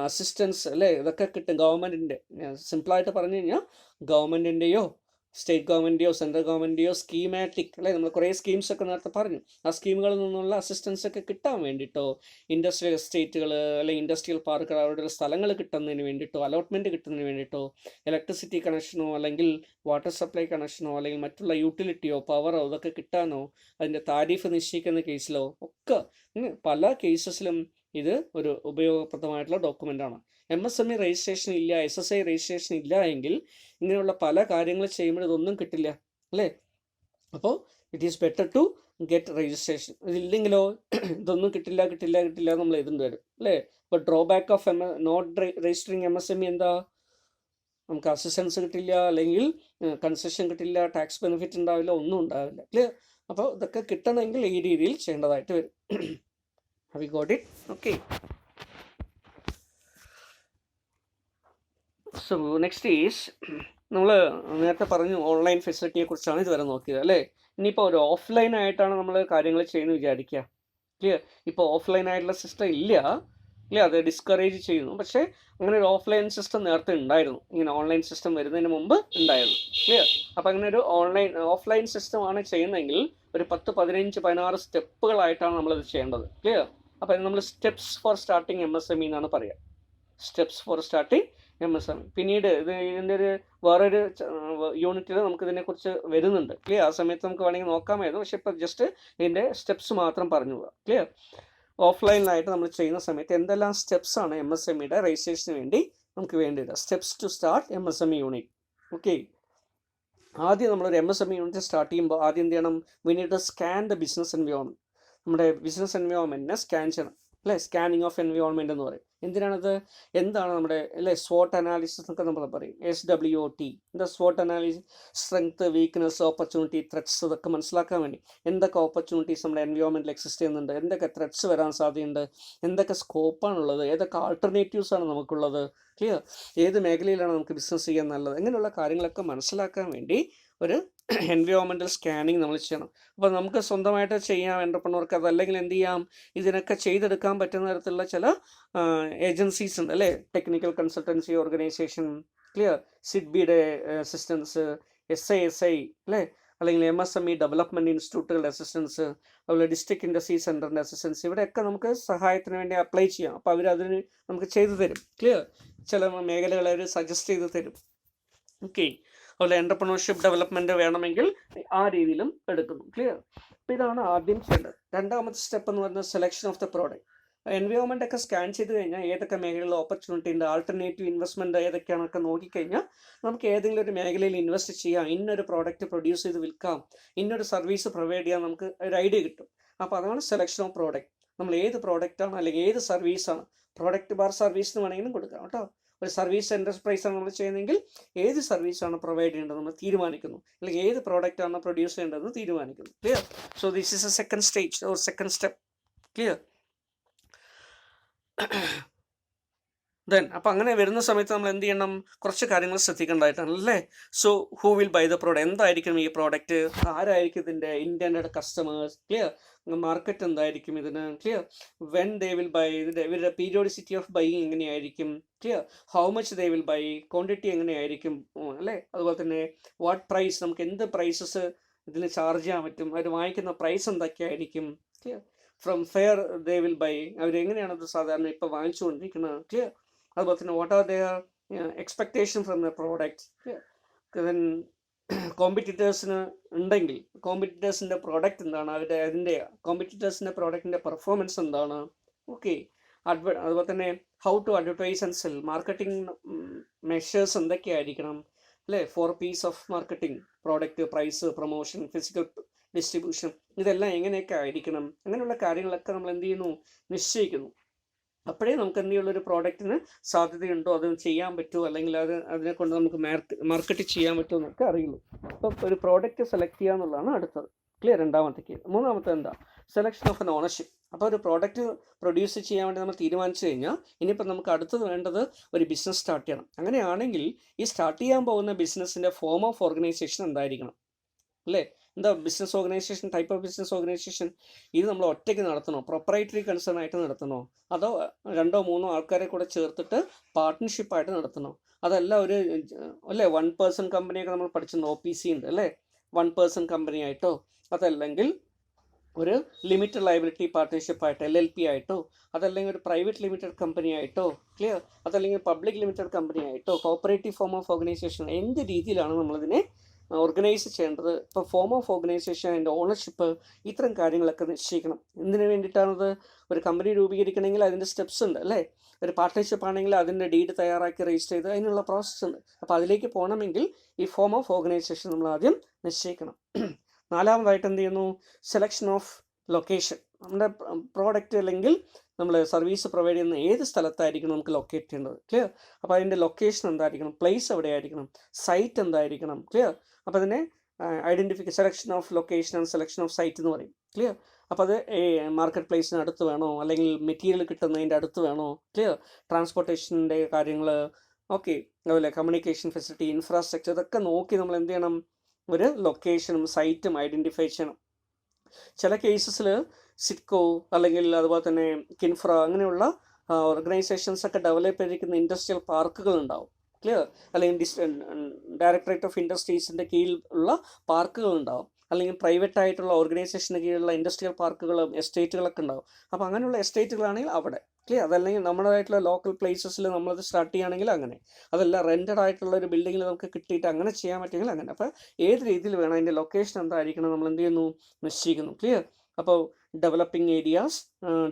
അസിസ്റ്റൻസ് അല്ലേ, ഇതൊക്കെ കിട്ടും ഗവൺമെൻറ്റിൻ്റെ. സിമ്പിളായിട്ട് പറഞ്ഞു കഴിഞ്ഞാൽ ഗവൺമെൻറ്റിൻ്റെയോ സ്റ്റേറ്റ് ഗവൺമെൻറ്റെയോ സെൻട്രൽ ഗവൺമെൻറ്റെയോ സ്കീമാറ്റിക് അല്ലേ, നമ്മൾ കുറേ സ്കീംസ് ഒക്കെ നേരത്തെ പറഞ്ഞു, ആ സ്കീമുകളിൽ നിന്നുള്ള അസിസ്റ്റൻസ് ഒക്കെ കിട്ടാൻ വേണ്ടിയിട്ടോ, ഇൻഡസ്ട്രിയൽ എസ്റ്റേറ്റുകൾ അല്ലെങ്കിൽ ഇൻഡസ്ട്രിയൽ പാർക്കുകൾ അവരുടെ സ്ഥലങ്ങൾ കിട്ടുന്നതിന് വേണ്ടിയിട്ടോ, അലോട്ട്മെൻറ്റ് കിട്ടുന്നതിന് വേണ്ടിയിട്ടോ, ഇലക്ട്രിസിറ്റി കണക്ഷനോ അല്ലെങ്കിൽ വാട്ടർ സപ്ലൈ കണക്ഷനോ അല്ലെങ്കിൽ മറ്റുള്ള യൂട്ടിലിറ്റിയോ പവറോ ഇതൊക്കെ കിട്ടാനോ, അതിൻ്റെ താരിഫ് നിശ്ചയിക്കുന്ന കേസിലോ ഒക്കെ പല കേസസിലും ഇത് ഒരു ഉപയോഗപ്രദമായിട്ടുള്ള ഡോക്യുമെൻ്റാണ്. MSME രജിസ്ട്രേഷൻ ഇല്ല, SSI രജിസ്ട്രേഷൻ ഇല്ല എങ്കിൽ ഇങ്ങനെയുള്ള പല കാര്യങ്ങൾ ചെയ്യുമ്പോൾ ഇതൊന്നും കിട്ടില്ല അല്ലേ. അപ്പോൾ it is better to get registration. ഇതില്ലെങ്കിലോ ഇതൊന്നും കിട്ടില്ല നമ്മൾ എഴുതേണ്ടി വരും അല്ലേ. അപ്പോൾ drawback of not registering MSME എന്താ? നമുക്ക് അസിസ്റ്റൻസ് കിട്ടില്ല, അല്ലെങ്കിൽ കൺസെഷൻ കിട്ടില്ല, ടാക്സ് ബെനിഫിറ്റ് ഉണ്ടാവില്ല, ഒന്നും ഉണ്ടാവില്ല. ക്ലിയർ? അപ്പോൾ ഇതൊക്കെ കിട്ടണമെങ്കിൽ ഈ രീതിയിൽ ചെയ്യേണ്ടതായിട്ട് വരും. Have you got it? Okay. So next is നമ്മൾ നേരത്തെ പറഞ്ഞു ഓൺലൈൻ ഫെസിലിറ്റിയെ കുറിച്ചാണ് ഇതുവരെ നോക്കിയത് അല്ലേ. ഇനിയിപ്പോൾ ഒരു ഓഫ്ലൈൻ ആയിട്ടാണ് നമ്മൾ കാര്യങ്ങൾ ചെയ്യുന്നത് വിചാരിക്കുക. ക്ലിയർ? ഇപ്പോൾ ഓഫ്ലൈൻ ആയിട്ടുള്ള സിസ്റ്റം ഇല്ല, അത് ഡിസ്കറേജ് ചെയ്യുന്നു. പക്ഷേ അങ്ങനെ ഒരു ഓഫ്ലൈൻ സിസ്റ്റം നേരത്തെ ഉണ്ടായിരുന്നു, ഇങ്ങനെ ഓൺലൈൻ സിസ്റ്റം വരുന്നതിന് മുമ്പ് ഉണ്ടായിരുന്നു. ക്ലിയർ? അപ്പോൾ അങ്ങനെ ഒരു ഓഫ്ലൈൻ സിസ്റ്റമാണ് ചെയ്യുന്നതെങ്കിൽ ഒരു 10, 15, 16 സ്റ്റെപ്പുകളായിട്ടാണ് നമ്മളത് ചെയ്യേണ്ടത്. ക്ലിയർ? അപ്പോൾ നമ്മൾ സ്റ്റെപ്സ് ഫോർ സ്റ്റാർട്ടിങ് MSME എന്നാണ് പറയുക. Steps for starting MSME. പിന്നീട് ഇതിൻ്റെ ഒരു വേറൊരു യൂണിറ്റിൽ നമുക്ക് ഇതിനെക്കുറിച്ച് വരുന്നുണ്ട്. ക്ലിയർ? ആ സമയത്ത് നമുക്ക് വേണമെങ്കിൽ നോക്കാമായിരുന്നു, പക്ഷേ ഇപ്പോൾ ജസ്റ്റ് ഇതിൻ്റെ സ്റ്റെപ്സ് മാത്രം പറഞ്ഞു പോകാം. ക്ലിയർ? ഓഫ്ലൈനിലായിട്ട് നമ്മൾ ചെയ്യുന്ന സമയത്ത് എന്തെല്ലാം സ്റ്റെപ്സാണ് MSMEയുടെ രജിസ്ട്രേഷന് വേണ്ടി നമുക്ക് വേണ്ടത്? Steps to start MSME unit. Okay, ആദ്യം നമ്മളൊരു MSME യൂണിറ്റ് സ്റ്റാർട്ട് ചെയ്യുമ്പോൾ ആദ്യം എന്ത് ചെയ്യണം? We need to scan the business environment. നമ്മുടെ ബിസിനസ് എൻവയോൺമെൻറ്റിനെ സ്കാൻ ചെയ്യണം അല്ലേ. സ്കാനിങ് ഓഫ് എൻവയോൺമെൻറ്റ് എന്ന് പറയും. എന്തിനാണത്? എന്താണ് നമ്മുടെ അല്ലേ SWOT അനാലിസിസ് എന്നൊക്കെ നമ്മൾ പറയും, SWOT. എന്താ SWOT analysis? Strength, weakness, opportunity, threats, ഇതൊക്കെ മനസ്സിലാക്കാൻ വേണ്ടി. എന്തൊക്കെ ഓപ്പർച്യൂണിറ്റീസ് നമ്മുടെ എൻവയോൺമെൻറ്റിൽ എക്സിസ്റ്റ് ചെയ്യുന്നുണ്ട്, എന്തൊക്കെ ത്രെറ്റ്സ് വരാൻ സാധ്യതയുണ്ട്, എന്തൊക്കെ സ്കോപ്പാണുള്ളത്, ഏതൊക്കെ ആൾട്ടർനേറ്റീവ്സാണ് നമുക്കുള്ളത്. ക്ലിയർ? ഏത് മേഖലയിലാണ് നമുക്ക് ബിസിനസ് ചെയ്യാൻ നല്ലത്, ഇങ്ങനെയുള്ള കാര്യങ്ങളൊക്കെ മനസ്സിലാക്കാൻ വേണ്ടി ഒരു എൻവയോൺമെൻറ്റൽ സ്കാനിങ് നമ്മൾ ചെയ്യണം. അപ്പോൾ നമുക്ക് സ്വന്തമായിട്ട് ചെയ്യാം എൻ്റർപ്രണർക്ക്, അതല്ലെങ്കിൽ എന്ത് ചെയ്യാം, ഇതിനൊക്കെ ചെയ്തെടുക്കാൻ പറ്റുന്ന തരത്തിലുള്ള ചില ഏജൻസീസ് ഉണ്ട് അല്ലേ. Technical consultancy organisation. ക്ലിയർ? സിഡ്ബിയുടെ അസിസ്റ്റൻസ്, SISI അല്ലേ, അല്ലെങ്കിൽ MSME ഡെവലപ്മെൻറ്റ് ഇൻസ്റ്റിറ്റ്യൂട്ടുകളുടെ അസിസ്റ്റൻസ്, അതുപോലെ ഡിസ്ട്രിക്ട് ഇൻഡസ്ട്രി സെൻറ്ററിൻ്റെ അസിസ്റ്റൻസ്, ഇവിടെയൊക്കെ നമുക്ക് സഹായത്തിന് വേണ്ടി അപ്ലൈ ചെയ്യാം. അപ്പോൾ അവരതിന് നമുക്ക് ചെയ്തു തരും. ക്ലിയർ? ചില മേഖലകൾ അവർ സജസ്റ്റ് ചെയ്ത് തരും. ഓക്കെ, അതുപോലെ എൻ്റർപ്രണർഷിപ്പ് ഡെവലപ്മെൻറ്റ് വേണമെങ്കിൽ ആ രീതിയിലും എടുക്കുന്നു. ക്ലിയർ? അപ്പോൾ ഇതാണ് ആദ്യം ചെയ്യേണ്ടത്. രണ്ടാമത്തെ സ്റ്റെപ്പ് എന്ന് പറയുന്നത് selection of the product. Environment ഒക്കെ സ്കാൻ ചെയ്ത് കഴിഞ്ഞാൽ ഏതൊക്കെ മേഖലയിൽ ഓപ്പർച്യൂണിറ്റി ഉണ്ട്, ആൾട്ടർനേറ്റീവ് ഇൻവെസ്റ്റ്മെൻറ്റ് ഏതൊക്കെയാണൊക്കെ നോക്കിക്കഴിഞ്ഞാൽ നമുക്ക് ഏതെങ്കിലും ഒരു മേഖലയിൽ ഇൻവെസ്റ്റ് ചെയ്യാം, ഇന്നൊരു പ്രോഡക്റ്റ് പ്രൊഡ്യൂസ് ചെയ്ത് വിൽക്കാം, ഇന്നൊരു സർവീസ് പ്രൊവൈഡ് ചെയ്യാൻ നമുക്ക് ഒരു ഐഡിയ കിട്ടും. അപ്പോൾ അതാണ് സെലക്ഷൻ ഓഫ് പ്രോഡക്റ്റ്. നമ്മൾ ഏത് പ്രോഡക്റ്റാണ് അല്ലെങ്കിൽ ഏത് സർവീസാണ്, പ്രോഡക്റ്റ് ബാർ സർവീസ് എന്ന് വേണമെങ്കിലും കൊടുക്കാം കേട്ടോ. ഒരു സർവീസ് എൻ്റർപ്രൈസാണ് നമ്മൾ ചെയ്യുന്നതെങ്കിൽ ഏത് സർവീസാണ് പ്രൊവൈഡ് ചെയ്യേണ്ടത് നമ്മൾ തീരുമാനിക്കുന്നു, അല്ലെങ്കിൽ ഏത് പ്രോഡക്റ്റാണ് പ്രൊഡ്യൂസ് ചെയ്യേണ്ടതെന്ന് തീരുമാനിക്കുന്നു. Clear? So this is A second stage or second step. Clear? Then അപ്പോൾ അങ്ങനെ വരുന്ന സമയത്ത് നമ്മൾ എന്ത് ചെയ്യണം? കുറച്ച് കാര്യങ്ങൾ ശ്രദ്ധിക്കേണ്ടതായിട്ടാണ് അല്ലേ. So who will buy the product? എന്തായിരിക്കും ഈ പ്രോഡക്റ്റ്, ആരായിരിക്കും ഇതിൻ്റെ ഇൻറ്റൻഡഡ് കസ്റ്റമേഴ്സ്. ക്ലിയർ? മാർക്കറ്റ് എന്തായിരിക്കും ഇതിന്. Clear? When they will by, ഇവരുടെ പീരിയോഡിസിറ്റി ഓഫ് ബൈയിങ് എങ്ങനെയായിരിക്കും. Clear? How much they will by, quantity എങ്ങനെയായിരിക്കും അല്ലേ. അതുപോലെ തന്നെ വാട്ട് പ്രൈസ്, നമുക്ക് എന്ത് പ്രൈസസ് ഇതിന് ചാർജ് ചെയ്യാൻ പറ്റും, അവർ വാങ്ങിക്കുന്ന പ്രൈസ് എന്തൊക്കെയായിരിക്കും. Clear? From fair they will buy, അവരെങ്ങനെയാണ് ഇത് സാധാരണ ഇപ്പോൾ വാങ്ങിച്ചുകൊണ്ടിരിക്കുന്നത്. ക്ലിയർ? അതുപോലെ തന്നെ what are their expectation from the product. Then കോമ്പറ്റീറ്റേഴ്സിന് ഉണ്ടെങ്കിൽ കോമ്പറ്റീറ്റേഴ്സിൻ്റെ പ്രോഡക്റ്റ് എന്താണ്, അതിൻ്റെ കോമ്പറ്റീറ്റേഴ്സിൻ്റെ പ്രോഡക്റ്റിൻ്റെ പെർഫോമൻസ് എന്താണ്. ഓക്കെ, അതുപോലെ തന്നെ how to advertise and sell, marketing measures എന്തൊക്കെയായിരിക്കണം അല്ലേ. 4 P's of marketing, product, price, promotion, physical distribution, ഇതെല്ലാം എങ്ങനെയൊക്കെ ആയിരിക്കണം. അങ്ങനെയുള്ള കാര്യങ്ങളൊക്കെ നമ്മൾ എന്ത് ചെയ്യുന്നു? നിശ്ചയിക്കുന്നു. അപ്പോഴേ നമുക്ക് എന്ത് ചെയ്യുള്ളൊരു പ്രോഡക്റ്റിന് സാധ്യതയുണ്ടോ, അത് ചെയ്യാൻ പറ്റുമോ, അല്ലെങ്കിൽ അതിനെ കൊണ്ട് നമുക്ക് മാർക്കറ്റ് ചെയ്യാൻ പറ്റുമോ എന്നൊക്കെ അറിയുള്ളൂ. അപ്പോൾ ഒരു പ്രോഡക്റ്റ് സെലക്ട് ചെയ്യുക എന്നുള്ളതാണ് അടുത്തത്. ക്ലിയർ? രണ്ടാമത്തേക്ക്. മൂന്നാമത്തെ എന്താ? Selection of N ownership. അപ്പോൾ ഒരു പ്രോഡക്റ്റ് പ്രൊഡ്യൂസ് ചെയ്യാൻ വേണ്ടി നമ്മൾ തീരുമാനിച്ചു കഴിഞ്ഞാൽ ഇനിയിപ്പോൾ നമുക്ക് അടുത്തത് വേണ്ടത് ഒരു ബിസിനസ് സ്റ്റാർട്ട് ചെയ്യണം. അങ്ങനെയാണെങ്കിൽ ഈ സ്റ്റാർട്ട് ചെയ്യാൻ പോകുന്ന ബിസിനസ്സിൻ്റെ ഫോം ഓഫ് ഓർഗനൈസേഷൻ എന്തായിരിക്കണം, അല്ലേ? എന്താ business organisation, type of business organisation? ഇത് നമ്മൾ ഒറ്റയ്ക്ക് നടത്തണോ, പ്രൊപ്പറേറ്ററി കൺസേൺ ആയിട്ട് നടത്തണോ, അതോ 2 or 3 ആൾക്കാരെ കൂടെ ചേർത്തിട്ട് പാർട്ട്ണർഷിപ്പായിട്ട് നടത്തണോ? അതല്ല ഒരു അല്ലേ 1 person കമ്പനിയൊക്കെ നമ്മൾ പഠിച്ചിട്ടുണ്ട്, OPC ഉണ്ട് അല്ലേ, 1 person കമ്പനി ആയിട്ടോ, അതല്ലെങ്കിൽ ഒരു ലിമിറ്റഡ് ലയബിലിറ്റി പാർട്ട്ണർഷിപ്പ് ആയിട്ട് LLP ആയിട്ടോ, അതല്ലെങ്കിൽ ഒരു പ്രൈവറ്റ് ലിമിറ്റഡ് കമ്പനി ആയിട്ടോ, ക്ലിയർ? അതല്ലെങ്കിൽ പബ്ലിക് ലിമിറ്റഡ് കമ്പനി ആയിട്ടോ, കോപ്പറേറ്റീവ് ഫോം ഓഫ് ഓർഗനൈസേഷൻ, എന്ത് രീതിയിലാണ് നമ്മളിതിനെ ഓർഗനൈസ് ചെയ്യേണ്ടത്? ഇപ്പോൾ ഫോം ഓഫ് ഓർഗനൈസേഷൻ, അതിൻ്റെ ഓണർഷിപ്പ്, ഇത്തരം കാര്യങ്ങളൊക്കെ നിശ്ചയിക്കണം. എന്തിനു വേണ്ടിയിട്ടാണത്? ഒരു കമ്പനി രൂപീകരിക്കണമെങ്കിൽ അതിൻ്റെ സ്റ്റെപ്സ് ഉണ്ട് അല്ലേ? ഒരു പാർട്ട്ണർഷിപ്പ് ആണെങ്കിൽ അതിൻ്റെ ഡീഡ് തയ്യാറാക്കി രജിസ്റ്റർ ചെയ്ത് അതിനുള്ള പ്രോസസ്സ് ഉണ്ട്. അപ്പോൾ അതിലേക്ക് പോകണമെങ്കിൽ ഈ ഫോം ഓഫ് ഓർഗനൈസേഷൻ നമ്മൾ ആദ്യം നിശ്ചയിക്കണം. നാലാമതായിട്ട് എന്ത് ചെയ്യുന്നു? Selection of location. നമ്മുടെ പ്രോഡക്റ്റ് അല്ലെങ്കിൽ നമ്മൾ സർവീസ് പ്രൊവൈഡ് ചെയ്യുന്ന ഏത് സ്ഥലത്തായിരിക്കണം നമുക്ക് ലൊക്കേറ്റ് ചെയ്യേണ്ടത്, ക്ലിയർ? അപ്പോൾ അതിൻ്റെ ലൊക്കേഷൻ എന്തായിരിക്കണം, പ്ലേസ് എവിടെയായിരിക്കണം, സൈറ്റ് എന്തായിരിക്കണം, ക്ലിയർ? അപ്പോൾ അതിനെ selection of location and selection of site എന്ന് പറയും, ക്ലിയർ? അപ്പോൾ അത് മാർക്കറ്റ് പ്ലേസിന് അടുത്ത് വേണോ, അല്ലെങ്കിൽ മെറ്റീരിയൽ കിട്ടുന്നതിൻ്റെ അടുത്ത് വേണോ, ക്ലിയർ? ട്രാൻസ്പോർട്ടേഷൻ്റെ കാര്യങ്ങൾ, ഓക്കെ, അതുപോലെ കമ്മ്യൂണിക്കേഷൻ ഫെസിലിറ്റി, ഇൻഫ്രാസ്ട്രക്ചർ, ഇതൊക്കെ നോക്കി നമ്മൾ എന്ത് ചെയ്യണം? ഒരു ലൊക്കേഷനും സൈറ്റും ഐഡൻറ്റിഫൈ ചെയ്യണം. ചില കേസസിൽ സിഡ്കോ അല്ലെങ്കിൽ അതുപോലെ തന്നെ കിൻഫ്ര അങ്ങനെയുള്ള ഓർഗനൈസേഷൻസ് ഒക്കെ ഡെവലപ്പ് ചെയ്തിരിക്കുന്ന ഇൻഡസ്ട്രിയൽ പാർക്കുകൾ ഉണ്ടാവും, ക്ലിയർ? അല്ലെങ്കിൽ ഡയറക്ടറേറ്റ് ഓഫ് ഇൻഡസ്ട്രീസിൻ്റെ കീഴിൽ ഉള്ള പാർക്കുകൾ ഉണ്ടാവും, അല്ലെങ്കിൽ പ്രൈവറ്റ് ആയിട്ടുള്ള ഓർഗനൈസേഷന് കീഴിലുള്ള ഇൻഡസ്ട്രിയൽ പാർക്കുകളും എസ്റ്റേറ്റുകളൊക്കെ ഉണ്ടാവും. അപ്പോൾ അങ്ങനെയുള്ള എസ്റ്റേറ്റുകളാണെങ്കിൽ അവിടെ, ക്ലിയർ? അതല്ലെങ്കിൽ നമ്മുടേതായിട്ടുള്ള ലോക്കൽ പ്ലേസസിൽ നമ്മളത് സ്റ്റാർട്ട് ചെയ്യുകയാണെങ്കിൽ അങ്ങനെ, അതല്ല റെൻറ്റഡ് ആയിട്ടുള്ള ഒരു ബിൽഡിങ്ങിൽ നമുക്ക് കിട്ടിയിട്ട് അങ്ങനെ ചെയ്യാൻ പറ്റുമെങ്കിൽ അങ്ങനെ. അപ്പോൾ ഏത് രീതിയിൽ വേണം, അതിൻ്റെ ലൊക്കേഷൻ എന്തായിരിക്കണം നമ്മൾ എന്ത് ചെയ്യുന്നു? നിശ്ചയിക്കുന്നു, ക്ലിയർ? അപ്പോൾ developing areas,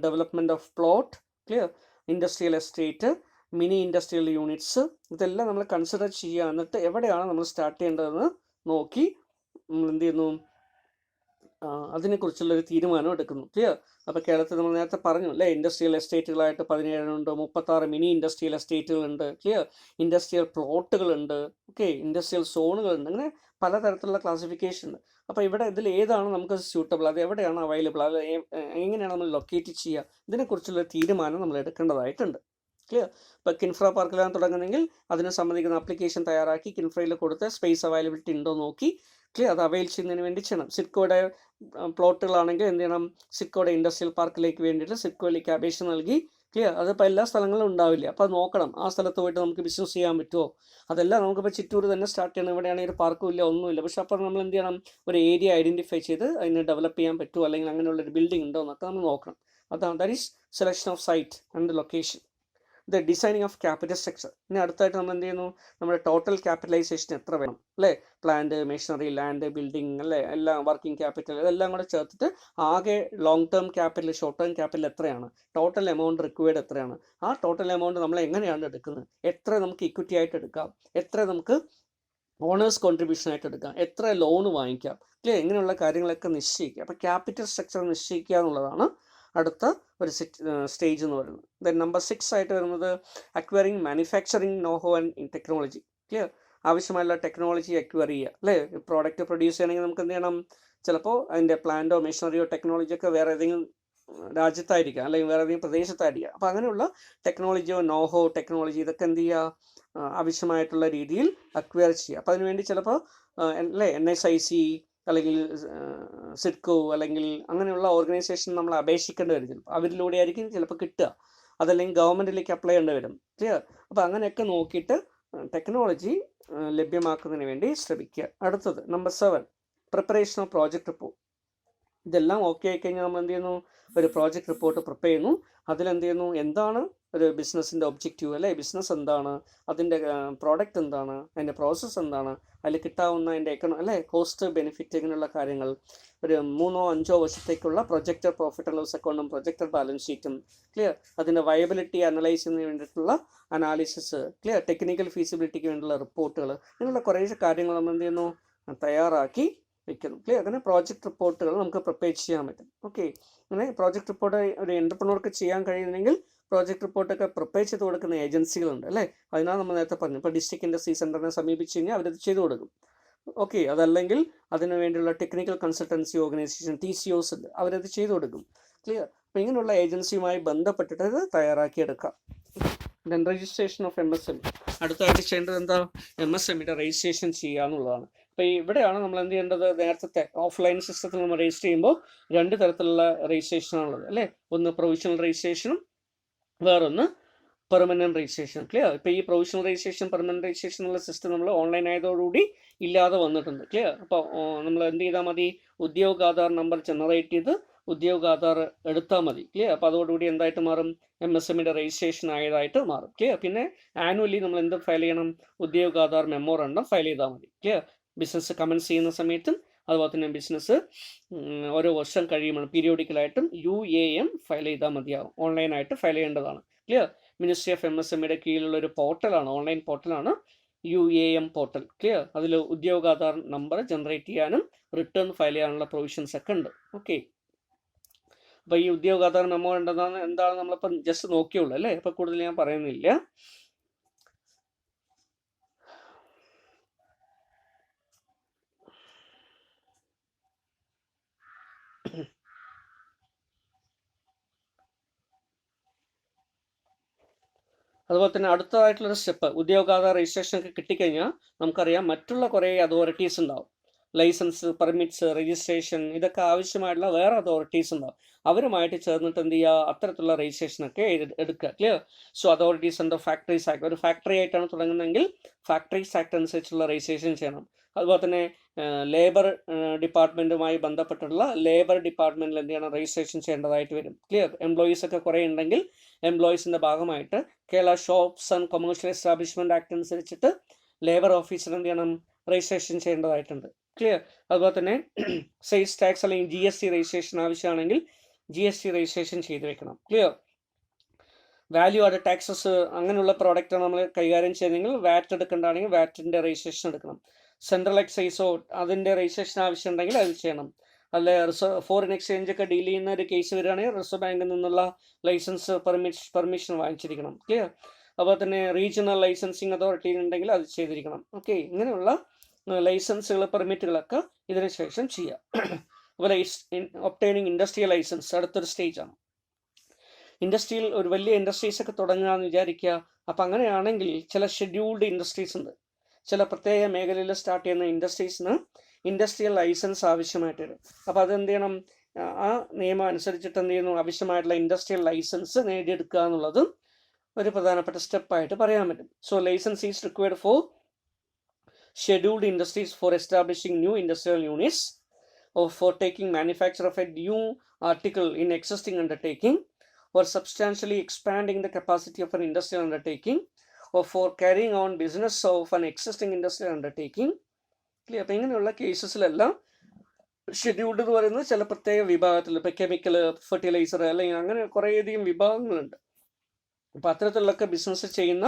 development of plot, clear? Industrial estate, mini industrial units, ഇതെല്ലാം നമ്മൾ കൺസിഡർ ചെയ്യുക. എന്നിട്ട് എവിടെയാണ് നമ്മൾ സ്റ്റാർട്ട് ചെയ്യേണ്ടതെന്ന് നോക്കി നമ്മൾ എന്ത് ചെയ്യുന്നു? അതിനെക്കുറിച്ചുള്ളൊരു തീരുമാനം എടുക്കുന്നു, ക്ലിയർ? അപ്പോൾ കേരളത്തിൽ നമ്മൾ നേരത്തെ പറഞ്ഞു അല്ലേ, ഇൻഡസ്ട്രിയൽ എസ്റ്റേറ്റുകളായിട്ട് 17 ഉണ്ട്, 36 മിനി ഇൻഡസ്ട്രിയൽ എസ്റ്റേറ്റുകളുണ്ട്, ക്ലിയർ? ഇൻഡസ്ട്രിയൽ പ്ലോട്ടുകളുണ്ട്, ഓക്കെ, ഇൻഡസ്ട്രിയൽ സോണുകളുണ്ട്, അങ്ങനെ പലതരത്തിലുള്ള ക്ലാസിഫിക്കേഷൻ ഉണ്ട്. അപ്പോൾ ഇവിടെ ഇതിൽ ഏതാണ് നമുക്ക് സ്യൂട്ടബിൾ, അത് എവിടെയാണ് അവൈലബിൾ, അത് എങ്ങനെയാണ് നമ്മൾ ലൊക്കേറ്റ് ചെയ്യുക, ഇതിനെക്കുറിച്ചുള്ള തീരുമാനം നമ്മൾ എടുക്കേണ്ടതായിട്ടുണ്ട്, ക്ലിയർ? ഇപ്പോൾ കിൻഫ്ര പാർക്കിലാണ് തുടങ്ങുന്നതെങ്കിൽ അതിനെ സംബന്ധിക്കുന്ന ആപ്ലിക്കേഷൻ തയ്യാറാക്കി കിൻഫ്രയിൽ കൊടുത്ത് സ്പേസ് അവൈലബിലിറ്റി ഉണ്ടോ നോക്കി, ക്ലിയർ? അത് അവൈൽ ചെയ്യുന്നതിന് വേണ്ടി ചെയ്യണം. സിഡ്കോയുടെ പ്ലോട്ടുകളാണെങ്കിൽ എന്ത് ചെയ്യണം? സിഡ്കോയുടെ ഇൻഡസ്ട്രിയൽ പാർക്കിലേക്ക് വേണ്ടിയിട്ട് സിഡ്കോയിലേക്ക് അപേക്ഷ നൽകി, ക്ലിയർ? അതിപ്പോൾ എല്ലാ സ്ഥലങ്ങളിലും ഉണ്ടാവില്ല, അപ്പോൾ അത് നോക്കണം. ആ സ്ഥലത്ത് പോയിട്ട് നമുക്ക് ബിസിനസ് ചെയ്യാൻ പറ്റുമോ? അതല്ല നമുക്കിപ്പോൾ ചിറ്റൂർ തന്നെ സ്റ്റാർട്ട് ചെയ്യണം, ഇവിടെയാണെങ്കിൽ ഒരു പാർക്കും ഇല്ല, ഒന്നുമില്ല. പക്ഷേ അപ്പോൾ നമ്മൾ എന്ത് ചെയ്യണം? ഒരു ഏരിയ ഐഡൻറ്റിഫൈ ചെയ്ത് അതിനെ ഡെവലപ്പ് ചെയ്യാൻ പറ്റുമോ, അല്ലെങ്കിൽ അങ്ങനെയുള്ളൊരു ബിൽഡിംഗ് ഉണ്ടോ എന്നൊക്കെ നമ്മൾ നോക്കണം. അതാണ് that is selection of site and location. The designing of capital structure. ഇനി അടുത്തായിട്ട് നമ്മൾ എന്ത് ചെയ്യുന്നു? നമ്മുടെ ടോട്ടൽ ക്യാപിറ്റലൈസേഷൻ എത്ര വേണം, അല്ലേ? പ്ലാന്റ്, മെഷീനറി, ലാൻഡ്, ബിൽഡിംഗ്, അല്ലേ, എല്ലാം വർക്കിംഗ് ക്യാപിറ്റൽ, ഇതെല്ലാം കൂടെ ചേർത്തിട്ട് ആകെ long term capital, short term capital എത്രയാണ്, ടോട്ടൽ എമൗണ്ട് റിക്വയർഡ് എത്രയാണ്, ആ ടോട്ടൽ എമൗണ്ട് നമ്മൾ എങ്ങനെയാണ് എടുക്കുന്നത്, എത്ര നമുക്ക് ഇക്വിറ്റി ആയിട്ട് എടുക്കാം, എത്ര നമുക്ക് ഓണേഴ്സ് കോൺട്രിബ്യൂഷൻ ആയിട്ട് എടുക്കാം, എത്ര ലോൺ വാങ്ങിക്കാം, അല്ലേ? ഇങ്ങനെയുള്ള കാര്യങ്ങളൊക്കെ നിശ്ചയിക്കുക. അപ്പോൾ ക്യാപിറ്റൽ സ്ട്രക്ചർ നിശ്ചയിക്കുക എന്നുള്ളതാണ് അടുത്ത ഒരു സ്റ്റേജ് എന്ന് പറയുന്നത്. ദെൻ നമ്പർ 6 ആയിട്ട് വരുന്നത് acquiring manufacturing know-how and technology, clear? ആവശ്യമായുള്ള ടെക്നോളജി അക്വയർ ചെയ്യുക, അല്ലേ? പ്രോഡക്റ്റ് പ്രൊഡ്യൂസ് ചെയ്യണമെങ്കിൽ നമുക്ക് എന്ത് ചെയ്യണം? ചിലപ്പോൾ അതിൻ്റെ പ്ലാന്റോ മെഷീനറിയോ ടെക്നോളജിയൊക്കെ വേറെ ഏതെങ്കിലും രാജ്യത്തായിരിക്കാം, അല്ലെങ്കിൽ വേറെ ഏതെങ്കിലും പ്രദേശത്തായിരിക്കാം. അപ്പോൾ അങ്ങനെയുള്ള ടെക്നോളജിയോ നോഹോ ടെക്നോളജി ഇതൊക്കെ എന്ത് ചെയ്യുക? ആവശ്യമായിട്ടുള്ള രീതിയിൽ അക്വയർ ചെയ്യുക. അപ്പോൾ അതിനുവേണ്ടി ചിലപ്പോൾ അല്ലേ NSIC അല്ലെങ്കിൽ സിഡ്കോ അല്ലെങ്കിൽ അങ്ങനെയുള്ള ഓർഗനൈസേഷൻ നമ്മൾ അപേക്ഷിക്കേണ്ടി വരും. ചിലപ്പോൾ അവരിലൂടെ ആയിരിക്കും ചിലപ്പോൾ കിട്ടുക, അതല്ലെങ്കിൽ ഗവൺമെൻറ്റിലേക്ക് അപ്ലൈ ചെയ്യേണ്ടി വരും, ക്ലിയർ? അപ്പോൾ അങ്ങനെയൊക്കെ നോക്കിയിട്ട് ടെക്നോളജി ലഭ്യമാക്കുന്നതിന് വേണ്ടി ശ്രമിക്കുക. അടുത്തത് number 7 preparation of project report. ഇതെല്ലാം ഓക്കെ ആയിക്കഴിഞ്ഞാൽ നമ്മൾ എന്ത് ചെയ്യുന്നു? ഒരു പ്രോജക്റ്റ് റിപ്പോർട്ട് പ്രിപ്പയർ ചെയ്യുന്നു. അതിലെന്ത് ചെയ്യുന്നു? എന്താണ് ഒരു ബിസിനസ്സിൻ്റെ ഒബ്ജക്റ്റീവ്, അല്ലേ? ബിസിനസ് എന്താണ്, അതിൻ്റെ പ്രോഡക്റ്റ് എന്താണ്, അതിൻ്റെ പ്രോസസ്സ് എന്താണ്, അതിൽ കിട്ടാവുന്ന അതിൻ്റെ അല്ലേ കോസ്റ്റ് ബെനിഫിറ്റ്, ഇങ്ങനെയുള്ള കാര്യങ്ങൾ. ഒരു 3-5 വർഷത്തേക്കുള്ള പ്രൊജക്റ്റഡ് പ്രോഫിറ്റ് ആൻഡ് ലോസ് അക്കൗണ്ടും പ്രൊജക്റ്റഡ് ബാലൻസ് ഷീറ്റും, ക്ലിയർ? അതിൻ്റെ വയബിലിറ്റി അനലൈസ് ചെയ്യുന്നതിന് വേണ്ടിയിട്ടുള്ള അനാലിസിസ്, ക്ലിയർ? ടെക്നിക്കൽ ഫീസിബിലിറ്റിക്ക് വേണ്ടിയുള്ള റിപ്പോർട്ടുകൾ, ഇങ്ങനെയുള്ള കുറേ കാര്യങ്ങൾ നമ്മൾ എന്ത് ചെയ്യുന്നു? തയ്യാറാക്കി വയ്ക്കുന്നു, ക്ലിയർ? അങ്ങനെ പ്രോജക്റ്റ് റിപ്പോർട്ടുകൾ നമുക്ക് പ്രിപ്പയർ ചെയ്യാൻ പറ്റും. ഓക്കെ, അങ്ങനെ പ്രോജക്റ്റ് റിപ്പോർട്ട് ഒരു എൻ്റർപ്രനർക്ക് ചെയ്യാൻ കഴിയുന്നെങ്കിൽ പ്രോജക്റ്റ് റിപ്പോർട്ടൊക്കെ പ്രിപ്പയർ ചെയ്ത് കൊടുക്കുന്ന ഏജൻസികളുണ്ട്, അല്ലേ? അതിനാണ് നമ്മൾ നേരത്തെ പറഞ്ഞു. ഇപ്പോൾ ഡിസ്ട്രിക്ട് ഇൻഡസ്ട്രി സെൻറ്ററിനെ സമീപിച്ച് കഴിഞ്ഞാൽ അവരത് ചെയ്തു കൊടുക്കും. ഓക്കെ. അതല്ലെങ്കിൽ അതിനു വേണ്ടിയുള്ള ടെക്നിക്കൽ കൺസൾട്ടൻസി ഓർഗനൈസേഷൻ TCOs ഉണ്ട്, അവരത് ചെയ്തു കൊടുക്കും. ക്ലിയർ. അപ്പോൾ ഇങ്ങനെയുള്ള ഏജൻസിയുമായി ബന്ധപ്പെട്ടിട്ട് ഇത് തയ്യാറാക്കിയെടുക്കാം. Then registration of MSME. അടുത്തായിട്ട് ചെയ്യേണ്ടത് എന്താ? MSMEയുടെ രജിസ്ട്രേഷൻ ചെയ്യുക എന്നുള്ളതാണ്. അപ്പോൾ ഇവിടെയാണ് നമ്മൾ എന്ത് ചെയ്യേണ്ടത്? നേരത്തെ ഓഫ്ലൈൻ സിസ്റ്റത്തിൽ നമ്മൾ രജിസ്റ്റർ ചെയ്യുമ്പോൾ 2 തരത്തിലുള്ള രജിസ്ട്രേഷനാണുള്ളത് അല്ലേ? ഒന്ന് പ്രൊവിഷണൽ രജിസ്ട്രേഷനും വേറൊന്ന് പെർമനൻറ്റ് രജിസ്ട്രേഷൻ. ക്ലിയർ. ഇപ്പോൾ ഈ പ്രൊവിഷണൽ രജിസ്ട്രേഷൻ, പെർമനൻറ്റ് രജിസ്ട്രേഷൻ എന്നുള്ള സിസ്റ്റം നമ്മൾ ഓൺലൈൻ ആയതോടുകൂടി ഇല്ലാതെ വന്നിട്ടുണ്ട്. ക്ലിയർ. അപ്പോൾ നമ്മൾ എന്ത് ചെയ്താൽ മതി? ഉദ്യോഗ ആധാർ നമ്പർ ജനറേറ്റ് ചെയ്ത് ഉദ്യോഗ ആധാർ എടുത്താൽ മതി. ക്ലിയർ. അപ്പോൾ അതോടുകൂടി എന്തായിട്ട് മാറും? MSMEയുടെ രജിസ്ട്രേഷൻ ആയതായിട്ട് മാറും. ക്ലിയർ. പിന്നെ ആനുവലി നമ്മൾ എന്ത് ഫയൽ ചെയ്യണം? ഉദ്യോഗ ആധാർ മെമ്മോറണ്ടം ഫയൽ ചെയ്താൽ മതി. ക്ലിയർ. ബിസിനസ് കമൻസ് ചെയ്യുന്ന സമയത്തും അതുപോലെ തന്നെ ബിസിനസ് ഓരോ വർഷം കഴിയുമ്പോൾ പീരിയോഡിക്കലായിട്ടും UAM ഫയൽ ചെയ്താൽ മതിയാവും. ഓൺലൈനായിട്ട് ഫയൽ ചെയ്യേണ്ടതാണ്. ക്ലിയർ. മിനിസ്ട്രി ഓഫ് MSMEയുടെ കീഴിലുള്ള ഒരു പോർട്ടലാണ്, ഓൺലൈൻ പോർട്ടലാണ് UAM പോർട്ടൽ. ക്ലിയർ. അതിൽ ഉദ്യോഗ ആധാർ നമ്പർ ജനറേറ്റ് ചെയ്യാനും റിട്ടേൺ ഫയൽ ചെയ്യാനുള്ള പ്രൊവിഷൻസ് ഒക്കെ ഉണ്ട്. ഓക്കെ. അപ്പോൾ ഈ ഉദ്യോഗ ആധാർ മെമ്മോ എന്താണ് നമ്മളിപ്പം ജസ്റ്റ് നോക്കിയുള്ളൂ അല്ലേ? അപ്പോൾ കൂടുതൽ ഞാൻ പറയുന്നില്ല. അതുപോലെ തന്നെ അടുത്തതായിട്ടുള്ളൊരു സ്റ്റെപ്പ്, ഉദ്യോഗാധാർ രജിസ്ട്രേഷൻ ഒക്കെ കിട്ടിക്കഴിഞ്ഞാൽ നമുക്കറിയാം മറ്റുള്ള കുറേ അതോറിറ്റീസ് ഉണ്ടാവും. ലൈസൻസ്, പെർമിറ്റ്സ്, രജിസ്ട്രേഷൻ, ഇതൊക്കെ ആവശ്യമായിട്ടുള്ള വേറെ അതോറിറ്റീസ് ഉണ്ടാവും. അവരുമായിട്ട് ചേർന്നിട്ട് എന്ത് ചെയ്യുക? അത്തരത്തിലുള്ള രജിസ്ട്രേഷനൊക്കെ എടുക്കുക. Clear. So authorities under factories act, ഒരു ഫാക്ടറി ആയിട്ടാണ് തുടങ്ങുന്നതെങ്കിൽ ഫാക്ടറീസ് ആക്ട് അനുസരിച്ചുള്ള രജിസ്ട്രേഷൻ ചെയ്യണം. അതുപോലെ തന്നെ ലേബർ ഡിപ്പാർട്ട്മെൻറ്റുമായി ബന്ധപ്പെട്ടുള്ള ലേബർ ഡിപ്പാർട്ട്മെൻറ്റിൽ എന്ത് ചെയ്യണം? രജിസ്ട്രേഷൻ ചെയ്യേണ്ടതായിട്ട് വരും. ക്ലിയർ. എംപ്ലോയീസ് ഒക്കെ കുറേ ഉണ്ടെങ്കിൽ എംപ്ലോയീസിൻ്റെ ഭാഗമായിട്ട് Kerala shops and commercial establishment act അനുസരിച്ചിട്ട് ലേബർ ഓഫീസർ എന്ത് ചെയ്യണം? രജിസ്ട്രേഷൻ ചെയ്യേണ്ടതായിട്ടുണ്ട്. ക്ലിയർ. അതുപോലെ തന്നെ സെയിൽസ് ടാക്സ് അല്ലെങ്കിൽ GST രജിസ്ട്രേഷൻ ആവശ്യമാണെങ്കിൽ GST രജിസ്ട്രേഷൻ ചെയ്ത് വെക്കണം. ക്ലിയർ. വാല്യൂ ആഡ് ടാക്സസ് അങ്ങനെയുള്ള പ്രോഡക്റ്റാണ് നമ്മൾ കൈകാര്യം ചെയ്യുന്നതെങ്കിൽ വാറ്റ് എടുക്കേണ്ടതാണെങ്കിൽ വാറ്റിൻ്റെ രജിസ്ട്രേഷൻ എടുക്കണം. സെൻട്രൽ എക്സൈസോ അതിൻ്റെ രജിസ്ട്രേഷൻ ആവശ്യമുണ്ടെങ്കിൽ അത് ചെയ്യണം. അല്ലെ ഫോറിൻ എക്സ്ചേഞ്ച് ഒക്കെ ഡീൽ ചെയ്യുന്ന ഒരു കേസ് വരികയാണെങ്കിൽ റിസർവ് ബാങ്കിൽ നിന്നുള്ള ലൈസൻസ് പെർമിഷൻ വാങ്ങിച്ചിരിക്കണം. ക്ലിയർ. അതുപോലെ തന്നെ റീജിയണൽ ലൈസൻസിങ് അതോറിറ്റി ഉണ്ടെങ്കിൽ അത് ചെയ്തിരിക്കണം. ഓക്കെ. ഇങ്ങനെയുള്ള ലൈസൻസുകൾ, പെർമിറ്റുകളൊക്കെ ഇതിന് ശേഷം ചെയ്യാം. അതുപോലെ ഒബ്റ്റൈനിങ് ഇൻഡസ്ട്രിയൽ ലൈസൻസ് അടുത്തൊരു സ്റ്റേജാണ്. ഇൻഡസ്ട്രിയിൽ ഒരു വലിയ ഇൻഡസ്ട്രീസ് ഒക്കെ തുടങ്ങുകയെന്ന് വിചാരിക്കുക. അപ്പം അങ്ങനെയാണെങ്കിൽ ചില ഷെഡ്യൂൾഡ് ഇൻഡസ്ട്രീസ് ഉണ്ട്. ചില പ്രത്യേക മേഖലയിൽ സ്റ്റാർട്ട് ചെയ്യുന്ന ഇൻഡസ്ട്രീസിന് ഇൻഡസ്ട്രിയൽ ലൈസൻസ് ആവശ്യമായിട്ട് വരും. അപ്പോൾ അതെന്ത് ചെയ്യണം? ആ നിയമം അനുസരിച്ചിട്ട് എന്ത് ചെയ്യുന്നു? ആവശ്യമായിട്ടുള്ള ഇൻഡസ്ട്രിയൽ ലൈസൻസ് നേടിയെടുക്കുക എന്നുള്ളതും ഒരു പ്രധാനപ്പെട്ട സ്റ്റെപ്പായിട്ട് പറയാൻ പറ്റും. So license is required for scheduled industries for establishing new industrial units or for taking manufacture of a new article in existing undertaking or substantially expanding the capacity of an industrial undertaking or for carrying on business of an existing industrial undertaking. Clear. അപ്പം ഇങ്ങനെയുള്ള കേസസിലെല്ലാം scheduled എന്ന് പറയുന്നത് ചില പ്രത്യേക വിഭാഗത്തിൽ, ഇപ്പോൾ chemical, fertiliser അല്ലെങ്കിൽ അങ്ങനെ കുറേയധികം വിഭാഗങ്ങളുണ്ട്. അപ്പോൾ അത്തരത്തിലൊക്കെ ബിസിനസ് ചെയ്യുന്ന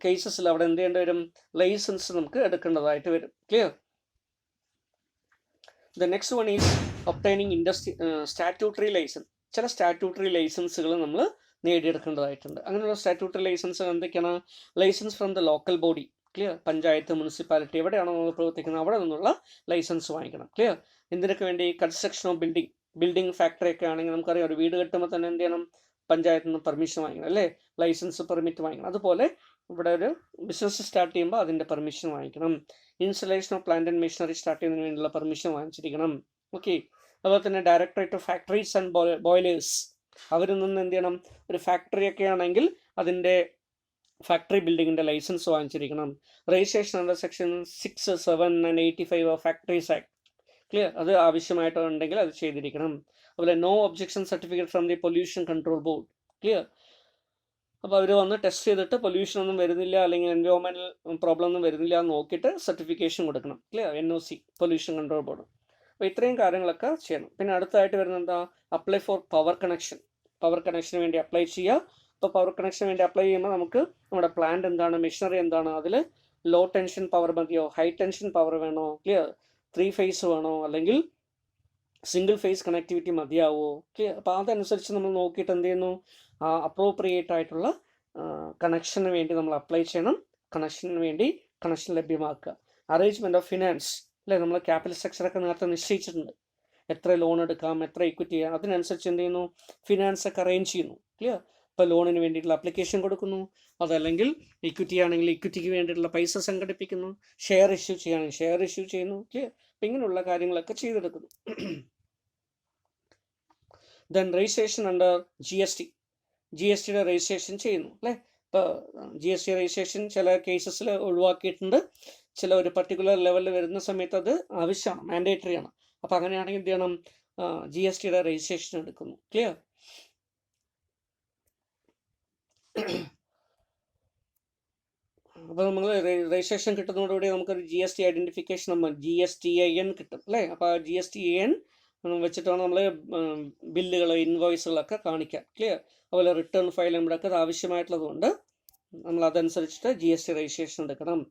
കേസസിൽ അവിടെ എന്ത് ചെയ്യേണ്ടി വരും? ലൈസൻസ് നമുക്ക് എടുക്കേണ്ടതായിട്ട് വരും. Clear. The next one is obtaining statutory licence. ചില സ്റ്റാറ്റ്യൂട്ടറി ലൈസൻസുകൾ നമ്മൾ നേടിയെടുക്കേണ്ടതായിട്ടുണ്ട്. അങ്ങനെയുള്ള സ്റ്റാറ്റ്യൂട്ടറി ലൈസൻസ് എന്തൊക്കെയാണ്? Licence from the local body. Clear. Panchayat, municipality എവിടെയാണോ നമ്മൾ പ്രവർത്തിക്കുന്നത് അവിടെ നിന്നുള്ള ലൈസൻസ് വാങ്ങിക്കണം. ക്ലിയർ. എന്തിനൊക്കെ വേണ്ടി? കൺസ്ട്രക്ഷൻ ഓഫ് ബിൽഡിംഗ് ഫാക്ടറി ഒക്കെ ആണെങ്കിൽ നമുക്കറിയാം ഒരു വീട് കെട്ടുമ്പോൾ തന്നെ എന്ത് ചെയ്യണം? പഞ്ചായത്തിൽ നിന്ന് പെർമിഷൻ വാങ്ങിക്കണം അല്ലേ? ലൈസൻസ്, പെർമിറ്റ് വാങ്ങിക്കണം. അതുപോലെ ഇവിടെ ഒരു ബിസിനസ് സ്റ്റാർട്ട് ചെയ്യുമ്പോൾ അതിൻ്റെ പെർമിഷൻ വാങ്ങിക്കണം. Installation of plant and machinery start ചെയ്യുന്നതിന് വേണ്ടിയുള്ള പെർമിഷൻ വാങ്ങിച്ചിരിക്കണം. ഓക്കെ. അതുപോലെ തന്നെ directorate of factories and boilers, അവരിൽ നിന്ന് എന്ത് ചെയ്യണം? ഒരു ഫാക്ടറി ഒക്കെ ആണെങ്കിൽ അതിൻ്റെ ഫാക്ടറി ബിൽഡിങ്ങിൻ്റെ ലൈസൻസ് വാങ്ങിച്ചിരിക്കണം. Registration under section 6, 7 and 85 of factories act. Clear. അത് ആവശ്യമായിട്ടുണ്ടെങ്കിൽ അത് ചെയ്തിരിക്കണം. അതുപോലെ no objection certificate from the pollution control board. Clear. അപ്പോൾ അവർ വന്ന് ടെസ്റ്റ് ചെയ്തിട്ട് പൊല്യൂഷൻ ഒന്നും വരുന്നില്ല അല്ലെങ്കിൽ എൻവയോൺമെൻറ്റൽ പ്രോബ്ലം ഒന്നും വരുന്നില്ല എന്ന് നോക്കിയിട്ട് സർട്ടിഫിക്കേഷൻ കൊടുക്കണം. Clear. NOC, pollution control board. അപ്പോൾ ഇത്രയും കാര്യങ്ങളൊക്കെ ചെയ്യണം. പിന്നെ അടുത്തായിട്ട് വരുന്നത് എന്താ? Apply for power connection. Power കണക്ഷന് വേണ്ടി അപ്ലൈ ചെയ്യുക. അപ്പോൾ പവർ കണക്ഷന് വേണ്ടി അപ്ലൈ ചെയ്യുമ്പോൾ നമുക്ക് നമ്മുടെ പ്ലാന്റ് എന്താണ്, മെഷീനറി എന്താണ്, അതിൽ ലോ ടെൻഷൻ പവർ മതിയോ, ഹൈ ടെൻഷൻ പവർ വേണോ, ക്ലിയർ, 3 ഫേസ് വേണോ, അല്ലെങ്കിൽ സിംഗിൾ ഫേസ് കണക്ടിവിറ്റി മതിയാവോ? ക്ലിയർ. അപ്പോൾ അതനുസരിച്ച് നമ്മൾ നോക്കിയിട്ട് എന്ത് ചെയ്യുന്നു? അപ്രോപ്രിയേറ്റ് ആയിട്ടുള്ള കണക്ഷന് വേണ്ടി നമ്മൾ അപ്ലൈ ചെയ്യണം. കണക്ഷന് വേണ്ടി കണക്ഷൻ ലഭ്യമാക്കുക. അറേഞ്ച്മെൻറ്റ് ഓഫ് ഫിനാൻസ് അല്ലേ, നമ്മൾ ക്യാപിറ്റൽ സ്ട്രക്ചറൊക്കെ നേരത്തെ നിശ്ചയിച്ചിട്ടുണ്ട്, എത്ര ലോൺ എടുക്കാം, എത്ര ഇക്വിറ്റി ചെയ്യാം, അതിനനുസരിച്ച് എന്ത് ചെയ്യുന്നു, ഫിനാൻസ് ഒക്കെ അറേഞ്ച് ചെയ്യുന്നു. ക്ലിയർ. ഇപ്പോൾ ലോണിന് വേണ്ടിയിട്ടുള്ള അപ്ലിക്കേഷൻ കൊടുക്കുന്നു, അതല്ലെങ്കിൽ ഇക്വിറ്റി ആണെങ്കിൽ ഇക്വിറ്റിക്ക് വേണ്ടിയിട്ടുള്ള പൈസ സംഘടിപ്പിക്കുന്നു, ഷെയർ ഇഷ്യൂ ചെയ്യുകയാണെങ്കിൽ ഷെയർ ഇഷ്യൂ ചെയ്യുന്നു. ക്ലിയർ. അപ്പം ഇങ്ങനെയുള്ള കാര്യങ്ങളൊക്കെ ചെയ്തെടുക്കുന്നു. ദെൻ രജിസ്ട്രേഷൻ അണ്ടർ GST, GSTയുടെ രജിസ്ട്രേഷൻ ചെയ്യുന്നു അല്ലേ. ഇപ്പോൾ GST രജിസ്ട്രേഷൻ ചില കേസസിൽ ഒഴിവാക്കിയിട്ടുണ്ട്, ചില ഒരു പർട്ടിക്കുലർ ലെവലിൽ വരുന്ന സമയത്ത് അത് ആവശ്യമാണ്, മാൻഡേറ്ററി ആണ്. അപ്പോൾ അങ്ങനെയാണെങ്കിൽ എന്ത് ചെയ്യണം, GSTയുടെ രജിസ്ട്രേഷൻ എടുക്കുന്നു. ക്ലിയർ. അപ്പോൾ നമ്മൾ രജിസ്ട്രേഷൻ കിട്ടുന്നതോടുകൂടി നമുക്കൊരു GST ഐഡൻറ്റിഫിക്കേഷൻ നമ്പർ GSTIN കിട്ടും അല്ലേ. അപ്പോൾ ആ GSTIN വെച്ചിട്ടാണ് നമ്മൾ ബില്ലുകൾ, ഇൻവോയ്സുകളൊക്കെ കാണിക്കാം. ക്ലിയർ. അതുപോലെ റിട്ടേൺ ഫയൽ നമ്മുടെയൊക്കെ അത് ആവശ്യമായിട്ടുള്ളതുകൊണ്ട് നമ്മൾ അതനുസരിച്ചിട്ട് GST രജിസ്ട്രേഷൻ എടുക്കണം.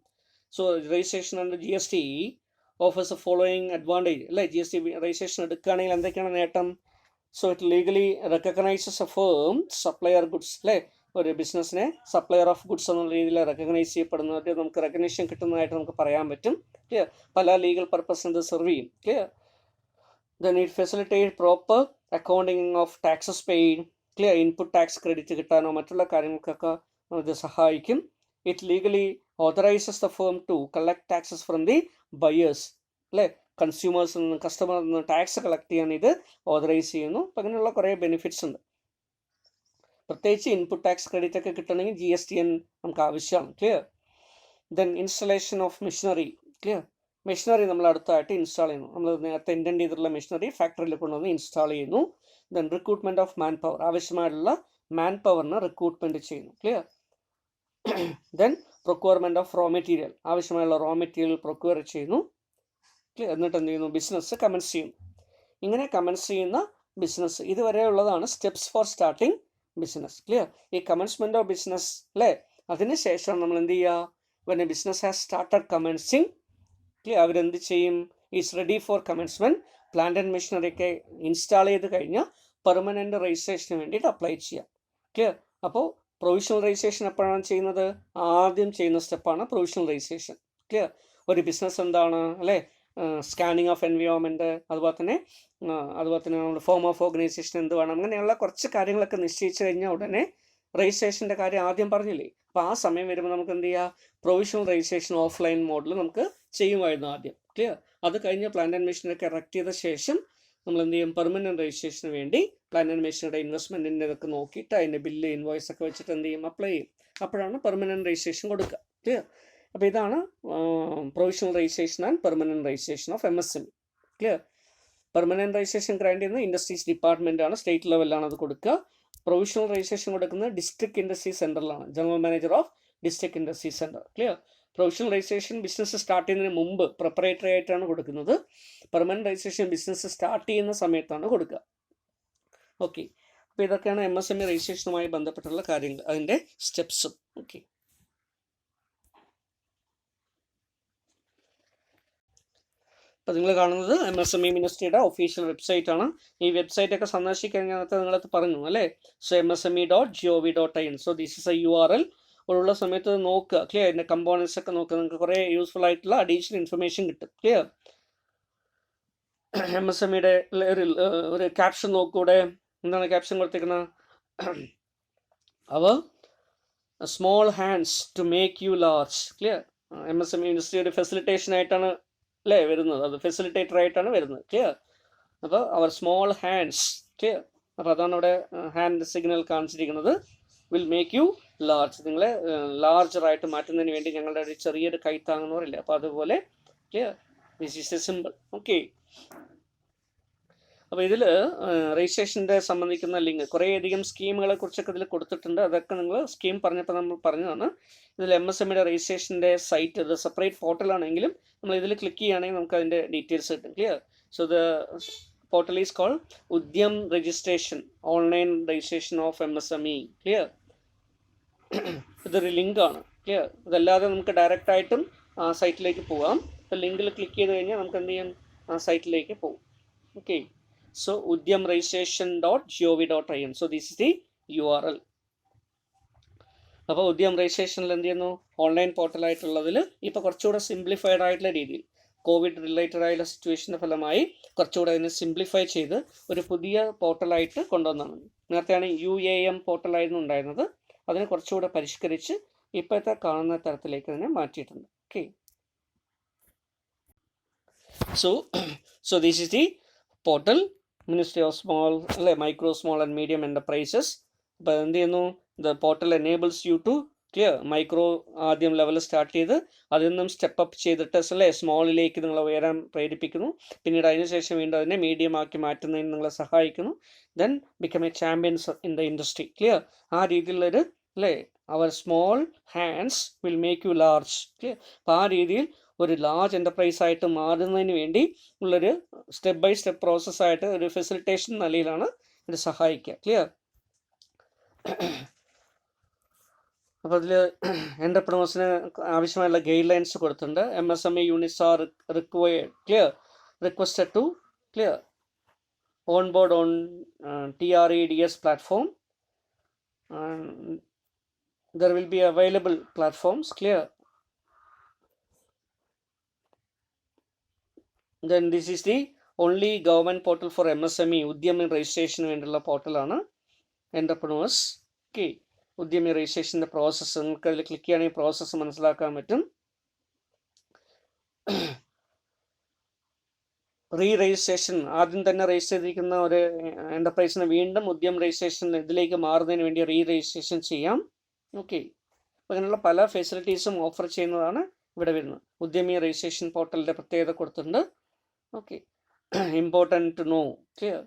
So registration under GST offers following advantage അല്ലേ. GST രജിസ്ട്രേഷൻ എടുക്കുകയാണെങ്കിൽ എന്തൊക്കെയാണ് നേട്ടം? So it legally recognises A firm supplier goods അല്ലേ. ഒരു ബിസിനസ്സിനെ സപ്ലയർ ഓഫ് ഗുഡ്സ് എന്നുള്ള രീതിയിൽ റെക്കഗ്നൈസ് ചെയ്യപ്പെടുന്നത് നമുക്ക് റെക്കഗ്നേഷൻ കിട്ടുന്നതായിട്ട് നമുക്ക് പറയാൻ പറ്റും. ക്ലിയർ. പല ലീഗൽ പർപ്പസിന് ഇത് സെർവ് ചെയ്യും. Clear. Then it facilitate proper accounting of taxes paid. Clear. Input tax credit കിട്ടാനോ മറ്റുള്ള കാര്യങ്ങൾക്കൊക്കെ ഇത് സഹായിക്കും. It legally authorises the firm to collect taxes from the buyers അല്ലേ. കൺസ്യൂമേഴ്സിൽ നിന്ന്, കസ്റ്റമറിൽ നിന്ന് ടാക്സ് കളക്ട് ചെയ്യാൻ ഇത് ഓതറൈസ് ചെയ്യുന്നു. അപ്പം അങ്ങനെയുള്ള കുറേ ബെനിഫിറ്റ്സ് ഉണ്ട്. പ്രത്യേകിച്ച് ഇൻപുട്ട് ടാക്സ് ക്രെഡിറ്റ് ഒക്കെ കിട്ടണമെങ്കിൽ GSTN നമുക്ക് ആവശ്യമാണ്. Clear. Then installation of machinery. Clear. Machinery നമ്മൾ അടുത്തായിട്ട് ഇൻസ്റ്റാൾ ചെയ്യുന്നു. നമ്മൾ നേരത്തെ ഇൻറ്റൻഡ് ചെയ്തിട്ടുള്ള മെഷീനറി ഫാക്ടറിയിൽ കൊണ്ടുവന്ന് ഇൻസ്റ്റാൾ ചെയ്യുന്നു. Then recruitment of manpower, ആവശ്യമായിട്ടുള്ള മാൻ പവറിന് റിക്രൂട്ട്മെൻറ്റ് ചെയ്യുന്നു. Clear. Then procurement of raw material, ആവശ്യമായുള്ള റോ മെറ്റീരിയൽ പ്രൊക്യൂർ ചെയ്യുന്നു. ക്ലിയർ. എന്നിട്ട് എന്ത് ചെയ്യുന്നു, ബിസിനസ് കമൻസ് ചെയ്യുന്നു. ഇങ്ങനെ കമൻസ് ചെയ്യുന്ന ബിസിനസ് ഇതുവരെയുള്ളതാണ് steps for starting business. Clear. ഈ കമൻസ്മെൻറ്റ് ഓഫ് ബിസിനസ് അല്ലേ, അതിന് ശേഷം നമ്മൾ എന്ത് ചെയ്യുക, when a business has started commencing clear, അവരെന്ത് ചെയ്യും, is ready for commencement, plant and machinery ഒക്കെ ഇൻസ്റ്റാൾ ചെയ്ത് കഴിഞ്ഞാൽ പെർമനൻറ്റ് രജിസ്ട്രേഷന് വേണ്ടിയിട്ട് അപ്ലൈ ചെയ്യാം. ക്ലിയർ. അപ്പോൾ പ്രൊവിഷണൽ രജിസ്ട്രേഷൻ എപ്പോഴാണ് ചെയ്യുന്നത്, ആദ്യം ചെയ്യുന്ന സ്റ്റെപ്പാണ് പ്രൊവിഷണൽ രജിസ്ട്രേഷൻ. ക്ലിയർ. ഒരു ബിസിനസ് എന്താണ് അല്ലേ, സ്കാനിങ് ഓഫ് എൻവയോൺമെൻറ്റ്, അതുപോലെ തന്നെ നമ്മുടെ ഫോം ഓഫ് ഓർഗനൈസേഷൻ എന്ത് വേണം, അങ്ങനെയുള്ള കുറച്ച് കാര്യങ്ങളൊക്കെ നിശ്ചയിച്ച് കഴിഞ്ഞാൽ ഉടനെ രജിസ്ട്രേഷൻ്റെ കാര്യം ആദ്യം പറഞ്ഞില്ലേ. അപ്പോൾ ആ സമയം വരുമ്പോൾ നമുക്ക് എന്ത് ചെയ്യുക, പ്രൊവിഷണൽ രജിസ്ട്രേഷൻ ഓഫ്ലൈൻ മോഡിൽ നമുക്ക് ചെയ്യുമായിരുന്നു ആദ്യം. ക്ലിയർ. അത് കഴിഞ്ഞ് പ്ലാന്റ് ആൻഡ് മെഷീനൊക്കെ ഇറക്ട് ചെയ്ത ശേഷം നമ്മൾ എന്ത് ചെയ്യും, പെർമനൻറ്റ് രജിസ്ട്രേഷന് വേണ്ടി പ്ലാന്റ് ആൻഡ് മെഷീനയുടെ ഇൻവെസ്റ്റ്മെൻറ്റിൻ്റെ ഇതൊക്കെ നോക്കിയിട്ട് അതിൻ്റെ ബില്ല്, ഇൻവോയ്സ് ഒക്കെ വെച്ചിട്ട് എന്ത് ചെയ്യും, അപ്ലൈ ചെയ്യും. അപ്പോഴാണ് പെർമനൻറ്റ് രജിസ്ട്രേഷൻ കൊടുക്കുക. ക്ലിയർ. അപ്പോൾ ഇതാണ് provisional registration and permanent registration of MSME. Clear. Permanent registration grant ചെയ്യുന്നത് ഇൻഡസ്ട്രീസ് ഡിപ്പാർട്ട്മെൻറ്റാണ്, സ്റ്റേറ്റ് ലെവലിലാണ് അത് കൊടുക്കുക. പ്രൊവിഷണൽ രജിസ്ട്രേഷൻ കൊടുക്കുന്നത് ഡിസ്ട്രിക്ട് ഇൻഡസ്ട്രി സെൻറ്ററിലാണ്, general manager of district industry centre. Clear. Provisional registration business start ചെയ്യുന്നതിന് മുമ്പ് പ്രിപ്പറേറ്ററി ആയിട്ടാണ് കൊടുക്കുന്നത്. പെർമനൻറ്റ് രജിസ്ട്രേഷൻ ബിസിനസ് സ്റ്റാർട്ട് ചെയ്യുന്ന സമയത്താണ് കൊടുക്കുക. ഓക്കെ. അപ്പോൾ ഇതൊക്കെയാണ് MSME രജിസ്ട്രേഷനുമായി ബന്ധപ്പെട്ടുള്ള കാര്യങ്ങൾ, അതിൻ്റെ സ്റ്റെപ്സും. ഓക്കെ. അപ്പോൾ നിങ്ങൾ കാണുന്നത് MSME മിനിസ്ട്രിയുടെ ഒഫീഷ്യൽ വെബ്സൈറ്റ് ആണ്. ഈ വെബ്സൈറ്റൊക്കെ സന്ദർശിക്കാൻ നേരത്തെ നിങ്ങളത് പറഞ്ഞു അല്ലേ. So msme.gov.in. So this is A URL. ഉള്ള സമയത്ത് നോക്കുക. ക്ലിയർ. അതിൻ്റെ കമ്പോണൻസ് ഒക്കെ നോക്കുക, നിങ്ങൾക്ക് കുറേ യൂസ്ഫുൾ ആയിട്ടുള്ള അഡീഷണൽ ഇൻഫർമേഷൻ കിട്ടും. ക്ലിയർ. MSMEയുടെ ഒരു ക്യാപ്ഷൻ നോക്കൂടെ, എന്താണ് ക്യാപ്ഷൻ കൊടുത്തിരിക്കുന്നത്, അവർ small hands to make you large. Clear. MSME ministry ഒരു ഫെസിലിറ്റേഷൻ ആയിട്ടാണ് അല്ലേ വരുന്നത്, അത് ഫെസിലിറ്റേറ്റർ ആയിട്ടാണ് വരുന്നത്. ക്ലിയർ. അപ്പോൾ അവർ സ്മോൾ ഹാൻഡ്സ്. ക്ലിയർ. അപ്പോൾ അതാണ് ഇവിടെ ഹാൻഡ് സിഗ്നൽ കാണിച്ചിരിക്കുന്നത്, വിൽ മേക്ക് യു ലാർജ്, നിങ്ങളെ ലാർജറായിട്ട് മാറ്റുന്നതിന് വേണ്ടി ഞങ്ങളുടെ ഒരു ചെറിയൊരു കൈത്താങ്ങെന്ന് പറയില്ല, അപ്പോൾ അതുപോലെ. Clear. This is A simple. Okay. അപ്പോൾ ഇതിൽ രജിസ്ട്രേഷൻ്റെ സംബന്ധിക്കുന്ന ലിങ്ക് കുറേയധികം സ്കീമുകളെ കുറിച്ചൊക്കെ ഇതിൽ കൊടുത്തിട്ടുണ്ട്. അതൊക്കെ നിങ്ങൾ സ്കീം പറഞ്ഞപ്പോൾ നമ്മൾ പറഞ്ഞതാണ്. ഇതിൽ MSMEയുടെ രജിസ്ട്രേഷൻ്റെ സൈറ്റ്, ഇത് സെപ്പറേറ്റ് പോർട്ടലാണെങ്കിലും നമ്മൾ ഇതിൽ ക്ലിക്ക് ചെയ്യുകയാണെങ്കിൽ നമുക്ക് അതിൻ്റെ ഡീറ്റെയിൽസ് കിട്ടും. Clear. So the portal is called Udyam registration, online registration of MSME. Clear. ഇതൊരു ലിങ്കാണ്. ക്ലിയർ. ഇതല്ലാതെ നമുക്ക് ഡയറക്റ്റായിട്ടും ആ സൈറ്റിലേക്ക് പോകാം. അപ്പോൾ ലിങ്കിൽ ക്ലിക്ക് ചെയ്ത് കഴിഞ്ഞാൽ നമുക്ക് എന്ത് ചെയ്യാം, ആ സൈറ്റിലേക്ക് പോകും. Okay. So udyamregistration.gov.in. So this is the URL. അപ്പോൾ ഉദ്യം രജിസ്ട്രേഷനിൽ എന്ത് ചെയ്യുന്നു, ഓൺലൈൻ പോർട്ടലായിട്ടുള്ളതിൽ ഇപ്പോൾ കുറച്ചുകൂടെ സിംപ്ലിഫൈഡ് ആയിട്ടുള്ള രീതിയിൽ കോവിഡ് റിലേറ്റഡ് ആയിട്ടുള്ള സിറ്റുവേഷൻ്റെ ഫലമായി കുറച്ചുകൂടെ അതിനെ സിംപ്ലിഫൈ ചെയ്ത് ഒരു പുതിയ പോർട്ടലായിട്ട് കൊണ്ടുവന്നതാണ്. നേരത്തെയാണ് UAM പോർട്ടലായിരുന്നു ഉണ്ടായിരുന്നത്, അതിനെ കുറച്ചുകൂടെ പരിഷ്കരിച്ച് ഇപ്പോഴത്തെ കാണുന്ന തരത്തിലേക്ക് അതിനെ മാറ്റിയിട്ടുണ്ട്. Okay, so this is the portal, Ministry of Small, Micro, Small and Medium Enterprises. അപ്പോൾ എന്ത് ചെയ്യുന്നു, the portal enables you to clear micro ആദ്യം ലെവൽ സ്റ്റാർട്ട് ചെയ്ത് അതിൽ നിന്നും സ്റ്റെപ്പ് അപ്പ് ചെയ്തിട്ട് സ്മോളിലേക്ക് നിങ്ങളെ ഉയരാൻ പ്രേരിപ്പിക്കുന്നു. പിന്നീട് അതിനുശേഷം വീണ്ടും അതിനെ മീഡിയം ആക്കി മാറ്റുന്നതിന് നിങ്ങളെ സഹായിക്കുന്നു. Then become a champions in the industry. Clear, ആ രീതിയിലൊരു അവർ small hands will make you large. Clear, അപ്പോൾ ആ രീതിയിൽ ഒരു ലാർജ് എൻ്റർപ്രൈസ് ആയിട്ട് മാറുന്നതിന് വേണ്ടി ഉള്ളൊരു സ്റ്റെപ്പ് ബൈ സ്റ്റെപ്പ് പ്രോസസ്സായിട്ട് ഒരു ഫെസിലിറ്റേഷൻ നിലയിലാണ് ഇത് സഹായിക്കുക. ക്ലിയർ, അപ്പോൾ അതിൽ എൻ്റർപ്രണേഴ്സിന് ആവശ്യമായുള്ള ഗൈഡ് ലൈൻസ് കൊടുത്തിട്ടുണ്ട്. MSME units are required, clear, requested to clear on board on TREDS platform. There will be available platforms, clear. Then this is the only government portal for MSME Udyami registration വേണ്ടിയുള്ള പോർട്ടലാണ് entrepreneurs. Okay, Udyami രജിസ്ട്രേഷൻ്റെ process നിങ്ങൾക്ക് അതിൽ click ചെയ്യുകയാണെങ്കിൽ process മനസ്സിലാക്കാൻ പറ്റും. Registration ആദ്യം തന്നെ register ചെയ്തിരിക്കുന്ന ഒരു എൻ്റർപ്രൈസിന് വീണ്ടും ഉദ്യമ രജിസ്ട്രേഷൻ ഇതിലേക്ക് മാറുന്നതിന് വേണ്ടി രജിസ്ട്രേഷൻ ചെയ്യാം. ഓക്കെ, അപ്പോൾ അങ്ങനെയുള്ള പല ഫെസിലിറ്റീസും ഓഫർ ചെയ്യുന്നതാണ് ഇവിടെ വരുന്നത്. ഉദ്യമി രജിസ്ട്രേഷൻ പോർട്ടലിൻ്റെ പ്രത്യേകത കൊടുത്തിട്ടുണ്ട്. Okay, important to know, clear.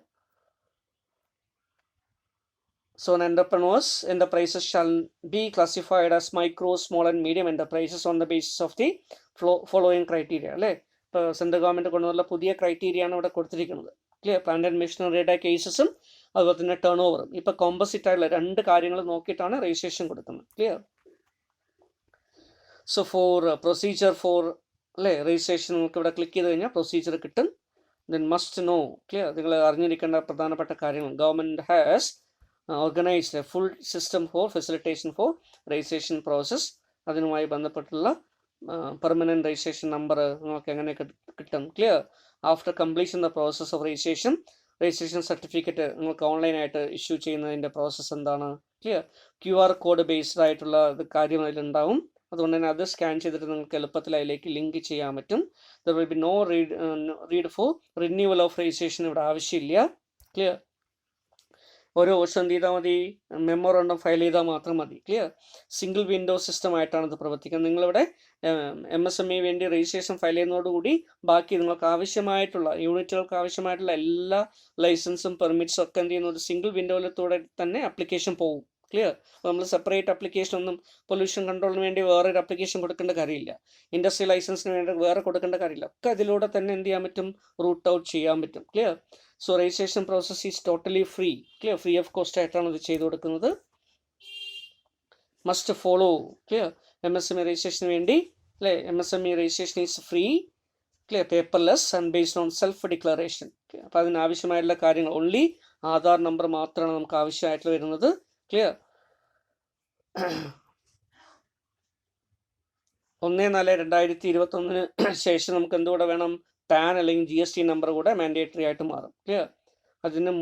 So enterprises shall be classified as micro, small and medium enterprises on the basis of the following criteria. അല്ലേ, ഇപ്പോൾ സെൻട്രൽ ഗവൺമെൻറ് കൊണ്ടുവന്നുള്ള പുതിയ ക്രൈറ്റീരിയയാണ് ഇവിടെ കൊടുത്തിരിക്കുന്നത്. ക്ലിയർ, പ്ലാന്റ് ആൻഡ് മെഷീനറിയുടെ കേസസും അതുപോലെ തന്നെ ടേൺ ഓവറും ഇപ്പോൾ കോമ്പോസിറ്റ് ആയിട്ടുള്ള രണ്ട് കാര്യങ്ങൾ നോക്കിയിട്ടാണ് രജിസ്ട്രേഷൻ കൊടുക്കുന്നത്. Clear, so for procedure for registration നമുക്ക് ഇവിടെ ക്ലിക്ക് ചെയ്ത് കഴിഞ്ഞാൽ പ്രൊസീജിയർ കിട്ടും. ദെൻ മസ്റ്റ് നോ, ക്ലിയർ, നിങ്ങൾ അറിഞ്ഞിരിക്കേണ്ട പ്രധാനപ്പെട്ട കാര്യങ്ങൾ. Government has organized a full system for facilitation for registration process. അതിനുമായി ബന്ധപ്പെട്ടുള്ള പെർമനൻറ്റ് രജിസ്ട്രേഷൻ നമ്പർ നിങ്ങൾക്ക് എങ്ങനെ കിട്ടും. Clear, after completion the process of registration certificate നിങ്ങൾക്ക് ഓൺലൈനായിട്ട് ഇഷ്യൂ ചെയ്യുന്നതിൻ്റെ പ്രോസസ്സ് എന്താണ്. ക്ലിയർ, QR കോഡ് ബേസ്ഡ് ആയിട്ടുള്ള കാര്യം അതിലുണ്ടാവും. അതുകൊണ്ട് തന്നെ അത് സ്കാൻ ചെയ്തിട്ട് നിങ്ങൾക്ക് എളുപ്പത്തിൽ അതിലേക്ക് ലിങ്ക് ചെയ്യാൻ പറ്റും. There will be no need for renewal of registration ഇവിടെ ആവശ്യമില്ല. ക്ലിയർ, ഓരോ വർഷം എന്ത് ചെയ്താൽ മതി, മെമ്മോറണ്ടം ഫയൽ ചെയ്താൽ മാത്രം മതി. ക്ലിയർ, സിംഗിൾ വിൻഡോ സിസ്റ്റം ആയിട്ടാണ് ഇത് പ്രവർത്തിക്കുന്നത്. നിങ്ങളിവിടെ MSME വേണ്ടി രജിസ്ട്രേഷൻ ഫയൽ ചെയ്യുന്നതോടുകൂടി ബാക്കി നിങ്ങൾക്ക് ആവശ്യമായിട്ടുള്ള യൂണിറ്റുകൾക്ക് ആവശ്യമായിട്ടുള്ള എല്ലാ ലൈസൻസും പെർമിറ്റ്സും ഒക്കെ എന്ത് ചെയ്യുന്ന ഒരു സിംഗിൾ വിൻഡോയിലൂടെ തന്നെ ആപ്ലിക്കേഷൻ പോകും. ക്ലിയർ, അപ്പോൾ നമ്മൾ സെപ്പറേറ്റ് ആപ്ലിക്കേഷൻ ഒന്നും പൊല്യൂഷൻ കൺട്രോളിന് വേണ്ടി വേറൊരു ആപ്ലിക്കേഷൻ കൊടുക്കേണ്ട കാര്യമില്ല, ഇൻഡസ്ട്രി ലൈസൻസിന് വേണ്ടി വേറെ കൊടുക്കേണ്ട കാര്യമില്ല. ഒക്കെ അതിലൂടെ തന്നെ എന്ത് ചെയ്യാൻ പറ്റും, റൂട്ട് ഔട്ട് ചെയ്യാൻ പറ്റും. Clear, so registration process is totally free. Clear, free of cost ആയിട്ടാണ് ഇത് ചെയ്തു കൊടുക്കുന്നത്. Must follow. Clear, MSME registration വേണ്ടി MSME registration is free, clear, paperless and based on self declaration. അപ്പോൾ അതിനാവശ്യമായിട്ടുള്ള കാര്യങ്ങൾ ഓൺലി ആധാർ നമ്പർ മാത്രമാണ് നമുക്ക് ആവശ്യമായിട്ട് വരുന്നത്. ക്ലിയർ, 1/4/2021 ശേഷം നമുക്ക് എന്തുകൂടെ വേണം, പാൻ അല്ലെങ്കിൽ GST നമ്പർ കൂടെ മാൻഡേറ്ററി ആയിട്ട് മാറും. ക്ലിയർ, അതിന്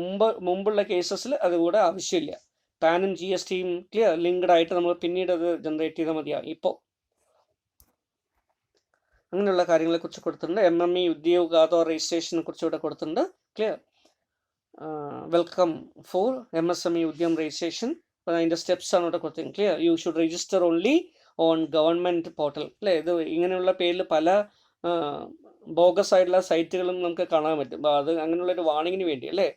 മുമ്പുള്ള കേസസിൽ അതുകൂടെ ആവശ്യമില്ല. പാനും GSTയും ക്ലിയർ ലിങ്ക്ഡ് ആയിട്ട് നമ്മൾ പിന്നീട് അത് ജനറേറ്റ് ചെയ്താൽ മതിയാവും. ഇപ്പോൾ അങ്ങനെയുള്ള കാര്യങ്ങളെക്കുറിച്ച് കൊടുത്തിട്ടുണ്ട്. MME ഉദ്യോഗാതോ രജിസ്ട്രേഷനെ കുറിച്ച് ഇവിടെ കൊടുത്തിട്ടുണ്ട്. Clear, welcome for MSME Udyam registration. അപ്പോൾ അതിൻ്റെ സ്റ്റെപ്സ് ആണ് ഇവിടെ കൊടുത്തിരിക്കുന്നത്. Clear, you should register only on government portal. അല്ലേ, ഇത് ഇങ്ങനെയുള്ള പേരിൽ പല ബോഗസ് ആയിട്ടുള്ള സൈറ്റുകളും നമുക്ക് കാണാൻ പറ്റും. അപ്പോൾ അത് അങ്ങനെയുള്ളൊരു വാണിങ്ങിന് വേണ്ടി അല്ലേ,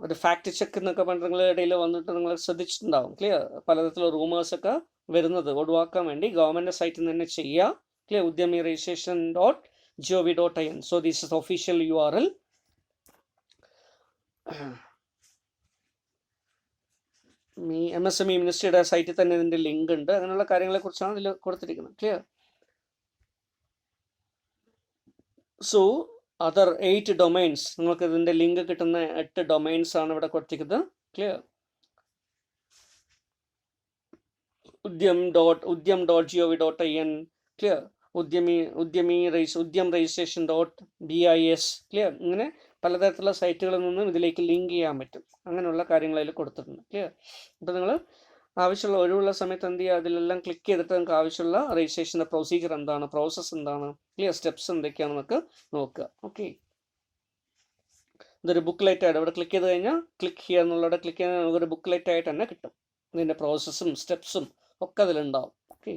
ഒരു ഫാക്ട് ചെക്ക് എന്നൊക്കെ പറഞ്ഞിട്ട് നിങ്ങളുടെ ഇടയിൽ വന്നിട്ട് നിങ്ങൾ ശ്രദ്ധിച്ചിട്ടുണ്ടാവും. ക്ലിയർ, പലതരത്തിലുള്ള റൂമേഴ്സൊക്കെ വരുന്നത് ഒഴിവാക്കാൻ വേണ്ടി ഗവൺമെൻറ് സൈറ്റിൽ നിന്ന് തന്നെ ചെയ്യുക. Clear, Udyami registration .gov.in. So this is official URL. MSME മിനിസ്ട്രിയുടെ സൈറ്റിൽ തന്നെ ഇതിൻ്റെ ലിങ്ക് ഉണ്ട്. അങ്ങനെയുള്ള കാര്യങ്ങളെക്കുറിച്ചാണ് ഇതിൽ കൊടുത്തിരിക്കുന്നത്. ക്ലിയർ, സോ അതർ 8 ഡൊമൈൻസ്, നിങ്ങൾക്ക് ഇതിൻ്റെ ലിങ്ക് കിട്ടുന്ന 8 ഡൊമൈൻസ് ആണ് ഇവിടെ കൊടുത്തിരിക്കുന്നത്. Clear, udyam.gov.in, clear. ഉദ്യം രജിസ്ട്രേഷൻ .bis, ക്ലിയർ. ഇങ്ങനെ പലതരത്തിലുള്ള സൈറ്റുകളിൽ നിന്നും ഇതിലേക്ക് ലിങ്ക് ചെയ്യാൻ പറ്റും. അങ്ങനെയുള്ള കാര്യങ്ങൾ അതിൽ കൊടുത്തിട്ടുണ്ട്, ക്ലിയർ. അപ്പോൾ നിങ്ങൾ ആവശ്യമുള്ള ഒഴിവുള്ള സമയത്ത് എന്ത് ചെയ്യുക, അതിലെല്ലാം ക്ലിക്ക് ചെയ്തിട്ട് നിങ്ങൾക്ക് ആവശ്യമുള്ള രജിസ്ട്രേഷൻ്റെ പ്രൊസീജിയർ എന്താണ്, പ്രോസസ്സ് എന്താണ്, ക്ലിയർ, സ്റ്റെപ്സ് എന്തൊക്കെയാണെന്നൊക്കെ നോക്കുക. ഓക്കെ, ഇതൊരു ബുക്ക്ലെറ്റ് ആയിട്ട് ഇവിടെ ക്ലിക്ക് ചെയ്ത് കഴിഞ്ഞാൽ ക്ലിക്ക് ചെയ്യുക എന്നുള്ളത് ക്ലിക്ക് ചെയ്യാൻ നമുക്കൊരു ബുക്ക്ലെറ്റ് ആയിട്ട് തന്നെ കിട്ടും. ഇതിൻ്റെ പ്രോസസ്സും സ്റ്റെപ്സും ഒക്കെ അതിലുണ്ടാവും. ഓക്കെ.